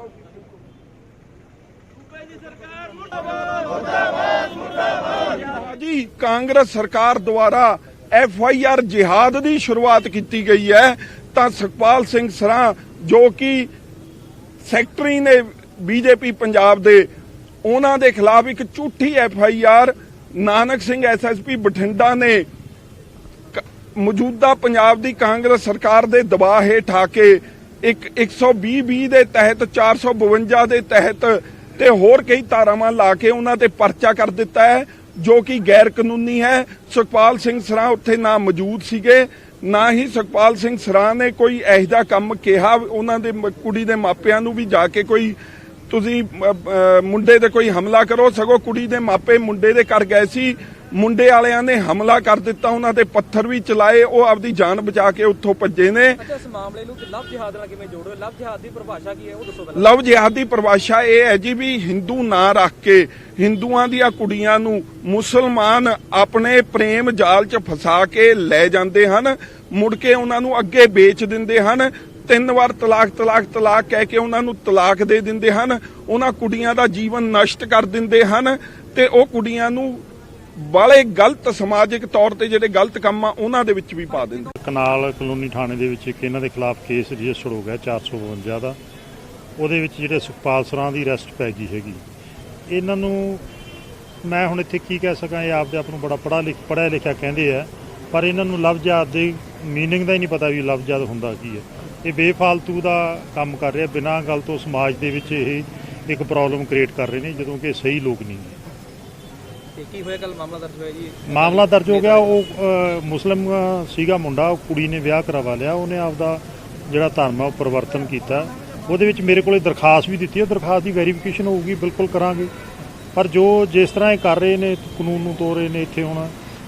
ਜੀ ਕਾਂਗਰਸ ਸਰਕਾਰ ਦੁਆਰਾ FIR ਜਿਹਾਦ ਦੀ ਸ਼ੁਰੂਆਤ ਕੀਤੀ ਗਈ ਹੈ ਤਾਂ ਸੁਖਪਾਲ ਸਿੰਘ ਸਰਾਂ ਜੋ ਕਿ ਸੈਕਟਰੀ ਨੇ ਬੀਜੇਪੀ ਪੰਜਾਬ ਦੇ, ਉਹਨਾਂ ਦੇ ਖਿਲਾਫ ਇੱਕ ਝੂਠੀ FIR ਨਾਨਕ ਸਿੰਘ SSP ਬਠਿੰਡਾ ਨੇ ਮੌਜੂਦਾ ਪੰਜਾਬ ਦੀ ਕਾਂਗਰਸ ਸਰਕਾਰ ਦੇ ਦਬਾਅ ਹੇਠ ਆ ਕੇ ਇੱਕ 120 ਦੇ ਤਹਿਤ 452 ਦੇ ਤਹਿਤ ਤੇ ਹੋਰ ਕਈ ਧਾਰਾਵਾਂ ਲਾ ਕੇ ਉਹਨਾਂ ਤੇ ਪਰਚਾ ਕਰ ਦਿੱਤਾ ਹੈ ਜੋ ਕਿ ਗੈਰ ਕਾਨੂੰਨੀ ਹੈ। ਸੁਖਪਾਲ ਸਿੰਘ ਸਰਾਂ ਉੱਥੇ ਨਾ ਮੌਜੂਦ ਸੀਗੇ ਨਾ ਹੀ ਸੁਖਪਾਲ ਸਿੰਘ ਸਰਾਂ ਨੇ ਕੋਈ ਇਹੋ ਜਿਹਾ ਕੰਮ ਕਿਹਾ ਉਹਨਾਂ ਦੇ ਕੁੜੀ ਦੇ ਮਾਪਿਆਂ ਨੂੰ ਵੀ ਜਾ ਕੇ ਕੋਈ ਤੁਸੀਂ ਮੁੰਡੇ ਤੇ ਕੋਈ ਹਮਲਾ ਕਰੋ। ਸਗੋਂ ਕੁੜੀ ਦੇ ਮਾਪੇ ਮੁੰਡੇ ਦੇ ਘਰ ਗਏ ਸੀ, ਮੁੰਡੇ ਵਾਲਿਆਂ ਨੇ ਹਮਲਾ ਕਰ ਦਿੱਤਾ, ਉਹਨਾਂ ਤੇ ਪੱਥਰ ਵੀ ਚਲਾਏ, ਉਹ ਆਪਦੀ ਜਾਨ ਬਚਾ ਕੇ ਉੱਥੋਂ ਭੱਜੇ ਨੇ। ਇਸ ਮਾਮਲੇ ਨੂੰ ਲਵ ਜਿਹਾਦ ਨਾਲ ਕਿਵੇਂ ਜੋੜੋ? ਲਵ ਜਿਹਾਦ ਦੀ ਪਰਿਭਾਸ਼ਾ ਕੀ ਹੈ ਉਹ ਦੱਸੋ ਪਹਿਲਾਂ। ਲਵ ਜਿਹਾਦ ਦੀ ਪਰਿਭਾਸ਼ਾ ਇਹ ਹੈ ਜੀ ਵੀ ਹਿੰਦੂ ਨਾਂ ਰੱਖ ਕੇ ਹਿੰਦੂਆਂ ਦੀਆਂ ਕੁੜੀਆਂ ਨੂੰ ਮੁਸਲਮਾਨ ਆਪਣੇ ਪ੍ਰੇਮ ਜਾਲ 'ਚ ਫਸਾ ਕੇ ਲੈ ਜਾਂਦੇ ਹਨ, ਮੁੜ ਕੇ ਉਹਨਾਂ ਨੂੰ ਅੱਗੇ ਵੇਚ ਦਿੰਦੇ ਹਨ। 3 ਵਾਰ ਤਲਾਕ ਕਹਿ ਕੇ ਉਹਨਾਂ ਨੂੰ ਤਲਾਕ ਦੇ ਦਿੰਦੇ ਹਨ, ਉਹਨਾਂ ਕੁੜੀਆਂ ਦਾ ਜੀਵਨ ਨਸ਼ਟ ਕਰ ਦਿੰਦੇ ਹਨ ਤੇ ਉਹ ਕੁੜੀਆਂ ਨੂੰ ਬਾਲੇ ਗਲਤ ਸਮਾਜਿਕ ਤੌਰ ਤੇ ਜਿਹੜੇ ਗਲਤ ਕੰਮ ਆ ਉਹਨਾਂ ਦੇ ਵਿੱਚ ਵੀ ਪਾ ਦਿੰਦੇ। ਕਨਾਲ ਕਲੋਨੀ ਥਾਣੇ ਦੇ ਵਿੱਚ ਇੱਕ ਇਹਨਾਂ ਦੇ ਖਿਲਾਫ ਕੇਸ ਰਜਿਸਟਰ ਹੋ ਗਿਆ 452 ਦਾ। ਉਹਦੇ ਵਿੱਚ ਜਿਹੜੇ ਸੁਖਪਾਲ ਸਰਾਂ ਦੀ ਅਰੈਸਟ ਪੈ ਗਈ ਹੈਗੀ। ਇਹਨਾਂ ਨੂੰ ਮੈਂ ਹੁਣ ਇੱਥੇ ਕੀ ਕਹਿ ਸਕਾਂ, ਇਹ ਆਪਦੇ ਆਪ ਨੂੰ ਬੜਾ ਪੜ੍ਹਿਆ ਲਿਖਿਆ ਕਹਿੰਦੇ ਆ, ਪਰ ਇਹਨਾਂ ਨੂੰ ਲਵ ਜਿਹਾਦ ਦੇ ਮੀਨਿੰਗ ਦਾ ਹੀ ਨਹੀਂ ਪਤਾ ਵੀ ਲਵ ਜਿਹਾਦ ਹੁੰਦਾ ਕੀ ਹੈ। ਇਹ ਬੇਫਾਲਤੂ ਦਾ ਕੰਮ ਕਰ ਰਿਹਾ, ਬਿਨਾਂ ਗੱਲ ਤੋਂ ਸਮਾਜ ਦੇ ਵਿੱਚ ਇਹ ਇੱਕ ਪ੍ਰੋਬਲਮ ਕ੍ਰੀਏਟ ਕਰ ਰਹੇ ਨੇ, ਜਦੋਂ ਕਿ ਸਹੀ ਲੋਕ ਨਹੀਂ ਨੇ। ਕੀ ਹੋਇਆ ਕੱਲ ਮਾਮਲਾ ਦਰਜ ਹੋਇਆ ਜੀ? ਮਾਮਲਾ ਦਰਜ ਹੋ ਗਿਆ। ਉਹ ਮੁਸਲਿਮ ਸੀਗਾ ਮੁੰਡਾ, ਉਹ ਕੁੜੀ ਨੇ ਵਿਆਹ ਕਰਵਾ ਲਿਆ, ਉਹਨੇ ਆਪਦਾ ਜਿਹੜਾ ਧਰਮ ਆ ਉਹ ਪਰਿਵਰਤਨ ਕੀਤਾ। ਉਹਦੇ ਵਿੱਚ ਮੇਰੇ ਕੋਲੇ ਦਰਖਾਸਤ ਵੀ ਦਿੱਤੀ ਹੈ, ਦਰਖਾਸਤ ਦੀ ਵੈਰੀਫਿਕੇਸ਼ਨ ਹੋਊਗੀ, ਬਿਲਕੁਲ ਕਰਾਂਗੇ। ਪਰ ਜੋ ਜਿਸ ਤਰ੍ਹਾਂ ਇਹ ਕਰ ਰਹੇ ਨੇ, ਕਾਨੂੰਨ ਨੂੰ ਤੋੜ ਰਹੇ ਨੇ, ਇੱਥੇ ਹੁਣ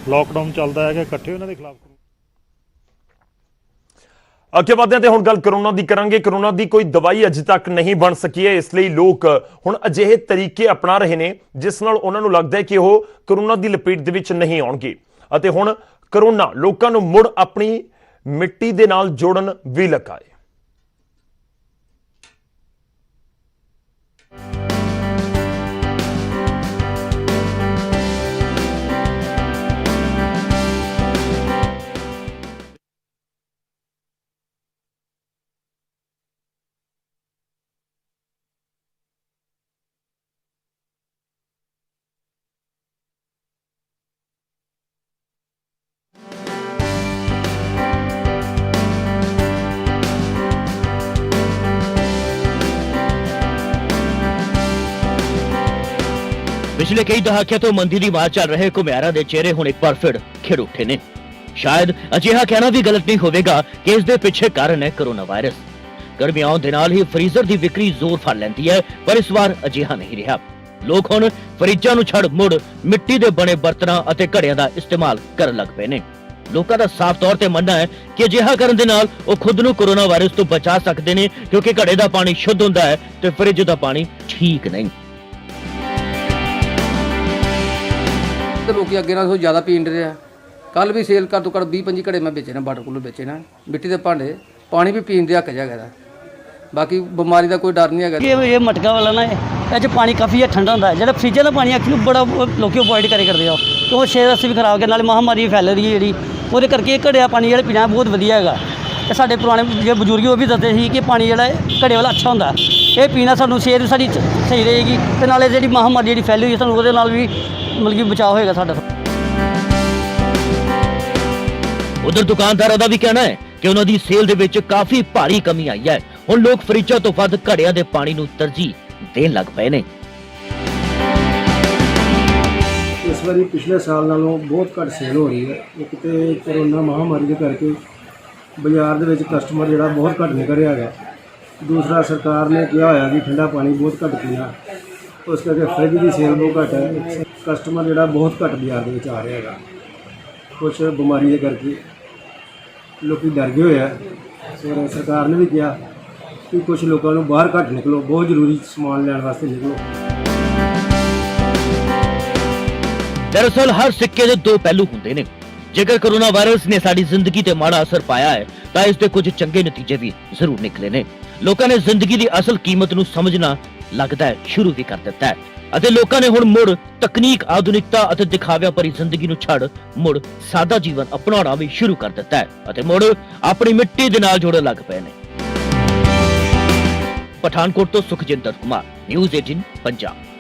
ਲਾਕਡਾਊਨ ਚੱਲਦਾ ਹੈਗਾ, ਇਕੱਠੇ ਉਹਨਾਂ ਦੇ ਖਿਲਾਫ। ਅੱਗੇ ਵਧਦੇ ਤੇ ਹੁਣ ਗੱਲ ਕਰੋਨਾ ਦੀ ਕਰਾਂਗੇ। ਕਰੋਨਾ ਦੀ ਕੋਈ ਦਵਾਈ ਅਜੇ ਤੱਕ ਨਹੀਂ ਬਣ ਸਕੀ ਹੈ, ਇਸ ਲਈ ਲੋਕ ਹੁਣ ਅਜਿਹੇ ਤਰੀਕੇ ਅਪਣਾ ਰਹੇ ਨੇ ਜਿਸ ਨਾਲ ਉਹਨਾਂ ਨੂੰ ਲੱਗਦਾ ਹੈ ਕਿ ਉਹ ਕਰੋਨਾ ਦੀ ਲਪੇਟ ਦੇ ਵਿੱਚ ਨਹੀਂ ਆਉਣਗੇ ਅਤੇ ਹੁਣ ਕਰੋਨਾ ਲੋਕਾਂ ਨੂੰ ਮੁੜ ਆਪਣੀ ਮਿੱਟੀ ਦੇ ਨਾਲ ਜੋੜਨ ਵੀ ਲੱਗਾ ਹੈ। पिछले कई दहाकिਆਂ ਤੋਂ ਮੰਦੀ ਦੀ ਮਾਰ ਚੱਲ ਰਹੇ ਘੁਮਿਆਰਾਂ ਦੇ ਚਿਹਰੇ ਹੁਣ ਇੱਕ ਵਾਰ ਫਿਰ ਖਿੜ ਉੱਠੇ ਨੇ। ਸ਼ਾਇਦ ਅਜਿਹਾ ਕਹਿਣਾ ਵੀ ਗਲਤ ਨਹੀਂ ਹੋਵੇਗਾ ਕਿ ਇਸ ਦੇ ਪਿੱਛੇ ਕਾਰਨ ਹੈ ਕਰੋਨਾ ਵਾਇਰਸ। ਗਰਮੀਆਂ ਆਉਣ ਦੇ ਨਾਲ ਹੀ ਫਰੀਜ਼ਰ ਦੀ ਵਿਕਰੀ ਜ਼ੋਰ ਫੜ ਲੈਂਦੀ ਹੈ, ਪਰ ਇਸ ਵਾਰ ਅਜਿਹਾ ਨਹੀਂ ਰਿਹਾ। ਲੋਕ ਹੁਣ ਫਰਿੱਜਾਂ ਨੂੰ ਛੱਡ ਮੁੜ ਮਿੱਟੀ ਦੇ ਬਣੇ ਬਰਤਨਾਂ ਅਤੇ ਘੜਿਆਂ ਦਾ ਇਸਤੇਮਾਲ ਕਰਨ ਲੱਗ ਪਏ ਨੇ। ਲੋਕਾਂ ਦਾ ਸਾਫ਼ ਤੌਰ ਤੇ ਮੰਨਣਾ ਹੈ ਕਿ ਅਜਿਹਾ ਕਰਨ ਦੇ ਨਾਲ ਉਹ ਖੁਦ ਨੂੰ ਕਰੋਨਾ ਵਾਇਰਸ ਤੋਂ ਬਚਾ ਸਕਦੇ ਨੇ, ਕਿਉਂਕਿ ਘੜੇ ਦਾ ਪਾਣੀ ਸ਼ੁੱਧ ਹੁੰਦਾ ਹੈ ਤੇ ਫਰਿੱਜ ਦਾ ਪਾਣੀ ਠੀਕ ਨਹੀਂ। ਤੇ ਲੋਕੀ ਅੱਗੇ ਨਾਲੋਂ ਜ਼ਿਆਦਾ ਪੀਣ ਰਹੇ ਆ। ਕੱਲ ਵੀ ਸੇਲ ਘੱਟ ਤੋਂ ਘੱਟ 20-25 ਘੜੇ ਮੈਂ ਵੇਚੇ ਨੇ, ਵਾਟਰ ਕੂਲਰ ਵੇਚੇ ਨੇ, ਮਿੱਟੀ ਦੇ ਭਾਂਡੇ, ਪਾਣੀ ਵੀ ਪੀਣ ਦੇ ਹੱਕ ਜਗ੍ਹਾ। ਬਾਕੀ ਬਿਮਾਰੀ ਦਾ ਕੋਈ ਡਰ ਨਹੀਂ ਹੈਗਾ। ਇਹ ਮਟਕਾ ਵਾਲਾ ਨਾ ਇਹ 'ਚ ਪਾਣੀ ਕਾਫੀ ਠੰਡਾ ਹੁੰਦਾ ਹੈ। ਜਿਹੜਾ ਫਰਿੱਜਾਂ ਦਾ ਪਾਣੀ ਐਕਚੁਅਲੀ ਬੜਾ ਲੋਕੀ ਅਵੋਇਡ ਕਰਦੇ ਆ, ਕਿਉਂ ਸਿਹਤ ਵਾਸਤੇ ਵੀ ਖਰਾਬ, ਨਾਲੇ ਮਹਾਮਾਰੀ ਫੈਲ ਰਹੀ ਹੈ ਜਿਹੜੀ, ਉਹਦੇ ਕਰਕੇ ਘੜਿਆ ਪਾਣੀ ਜਿਹੜਾ ਪੀਣਾ ਬਹੁਤ ਵਧੀਆ ਹੈਗਾ। ਤੇ ਸਾਡੇ ਪੁਰਾਣੇ ਜਿਹੜੇ ਬਜ਼ੁਰਗ ਉਹ ਵੀ ਦੱਸਦੇ ਸੀ ਕਿ ਪਾਣੀ ਜਿਹੜਾ ਘੜੇ ਵਾਲਾ ਅੱਛਾ ਹੁੰਦਾ, ਇਹ ਪੀਣਾ ਸਾਨੂੰ ਸਿਹਤ ਸਾਡੀ ਸਹੀ ਰਹੇਗੀ ਤੇ ਨਾਲੇ ਜਿਹੜੀ ਮਹਾਮਾਰੀ ਜਿਹੜੀ ਫੈਲੀ ਹੋਈ ਸਾਨੂੰ ਉਹਦੇ ਨਾਲ ਵੀ ਮਤਲਬ ਕਿ ਬਚਾਅ ਹੋਏਗਾ ਸਾਡਾ। ਉਧਰ ਦੁਕਾਨਦਾਰਾਂ ਦਾ ਵੀ ਕਹਿਣਾ ਹੈ ਕਿ ਉਹਨਾਂ ਦੀ ਸੇਲ ਦੇ ਵਿੱਚ ਕਾਫੀ ਭਾਰੀ ਕਮੀ ਆਈ ਹੈ। ਹੁਣ ਲੋਕ ਫਰਿੱਜਾਂ ਤੋਂ ਵੱਧ ਘੜਿਆਂ ਦੇ ਪਾਣੀ ਨੂੰ ਤਰਜੀਹ ਦੇਣ ਲੱਗ ਪਏ ਨੇ। ਇਸ ਵਾਰੀ ਪਿਛਲੇ ਸਾਲ ਨਾਲੋਂ ਬਹੁਤ ਘੱਟ ਸੇਲ ਹੋ ਰਹੀ ਹੈ। ਇੱਕ ਤੇ ਕਰੋਨਾ ਮਹਾਮਾਰੀ ਦੇ ਕਰਕੇ ਬਾਜ਼ਾਰ ਦੇ ਵਿੱਚ ਕਸਟਮਰ ਜਿਹੜਾ ਬਹੁਤ ਘੱਟ ਨਿਕਲ ਰਿਹਾ ਹੈਗਾ। ਦੂਸਰਾ ਸਰਕਾਰ ਨੇ ਕਿਹਾ ਹੋਇਆ ਕਿ ਠੰਡਾ ਪਾਣੀ ਬਹੁਤ ਘੱਟ ਪੀਣਾ, ਉਸ ਕਰਕੇ ਫਰਿੱਜ ਦੀ ਸੇਲ ਬਹੁਤ ਘੱਟ ਹੈ। ਕਸਟਮਰ ਜਿਹੜਾ ਬਹੁਤ ਘੱਟ ਬਾਜ਼ਾਰ ਦੇ ਵਿੱਚ ਆ ਰਿਹਾ ਹੈਗਾ। ਕੁਛ ਬਿਮਾਰੀ ਦੇ ਕਰਕੇ ਲੋਕੀ ਡਰ ਗਏ ਹੋਏ ਆ। ਔਰ ਸਰਕਾਰ ਨੇ ਵੀ ਕਿਹਾ ਕਿ ਕੁਝ ਲੋਕਾਂ ਨੂੰ ਬਾਹਰ ਘੱਟ ਨਿਕਲੋ, ਬਹੁਤ ਜ਼ਰੂਰੀ ਸਮਾਨ ਲੈਣ ਵਾਸਤੇ ਨਿਕਲੋ। ਦਰਅਸਲ ਹਰ ਸਿੱਕੇ ਦੇ ਦੋ ਪਹਿਲੂ ਹੁੰਦੇ ਨੇ। ਜੇਕਰ ਕਰੋਨਾ ਵਾਇਰਸ ਨੇ ਸਾਡੀ ਜ਼ਿੰਦਗੀ ਤੇ ਮਾੜਾ ਅਸਰ ਪਾਇਆ ਹੈ ਤਾਂ ਇਸ ਦੇ ਕੁਝ ਚੰਗੇ ਨਤੀਜੇ ਵੀ ਜ਼ਰੂਰ ਨਿਕਲੇ ਨੇ। ਲੋਕਾਂ ਨੇ ਜ਼ਿੰਦਗੀ ਦੀ ਅਸਲ ਕੀਮਤ ਨੂੰ ਸਮਝਣਾ ਲੱਗਦਾ ਹੈ ਸ਼ੁਰੂ ਵੀ ਕਰ ਦਿੱਤਾ ਹੈ ਅਤੇ ਲੋਕਾਂ ਨੇ ਹੁਣ ਮੁੜ ਤਕਨੀਕ, ਆਧੁਨਿਕਤਾ ਅਤੇ ਦਿਖਾਵਿਆਂ ਭਰੀ ਜ਼ਿੰਦਗੀ ਨੂੰ ਛੱਡ ਮੁੜ ਸਾਦਾ ਜੀਵਨ ਅਪਣਾਉਣਾ ਵੀ ਸ਼ੁਰੂ ਕਰ ਦਿੱਤਾ ਹੈ ਅਤੇ ਮੁੜ ਆਪਣੀ ਮਿੱਟੀ ਦੇ ਨਾਲ ਜੁੜਨ ਲੱਗ ਪਏ ਨੇ। ਪਠਾਨਕੋਟ ਤੋਂ ਸੁਖਜਿੰਦਰ ਕੁਮਾਰ, ਨਿਊਜ਼ 18 ਪੰਜਾਬ।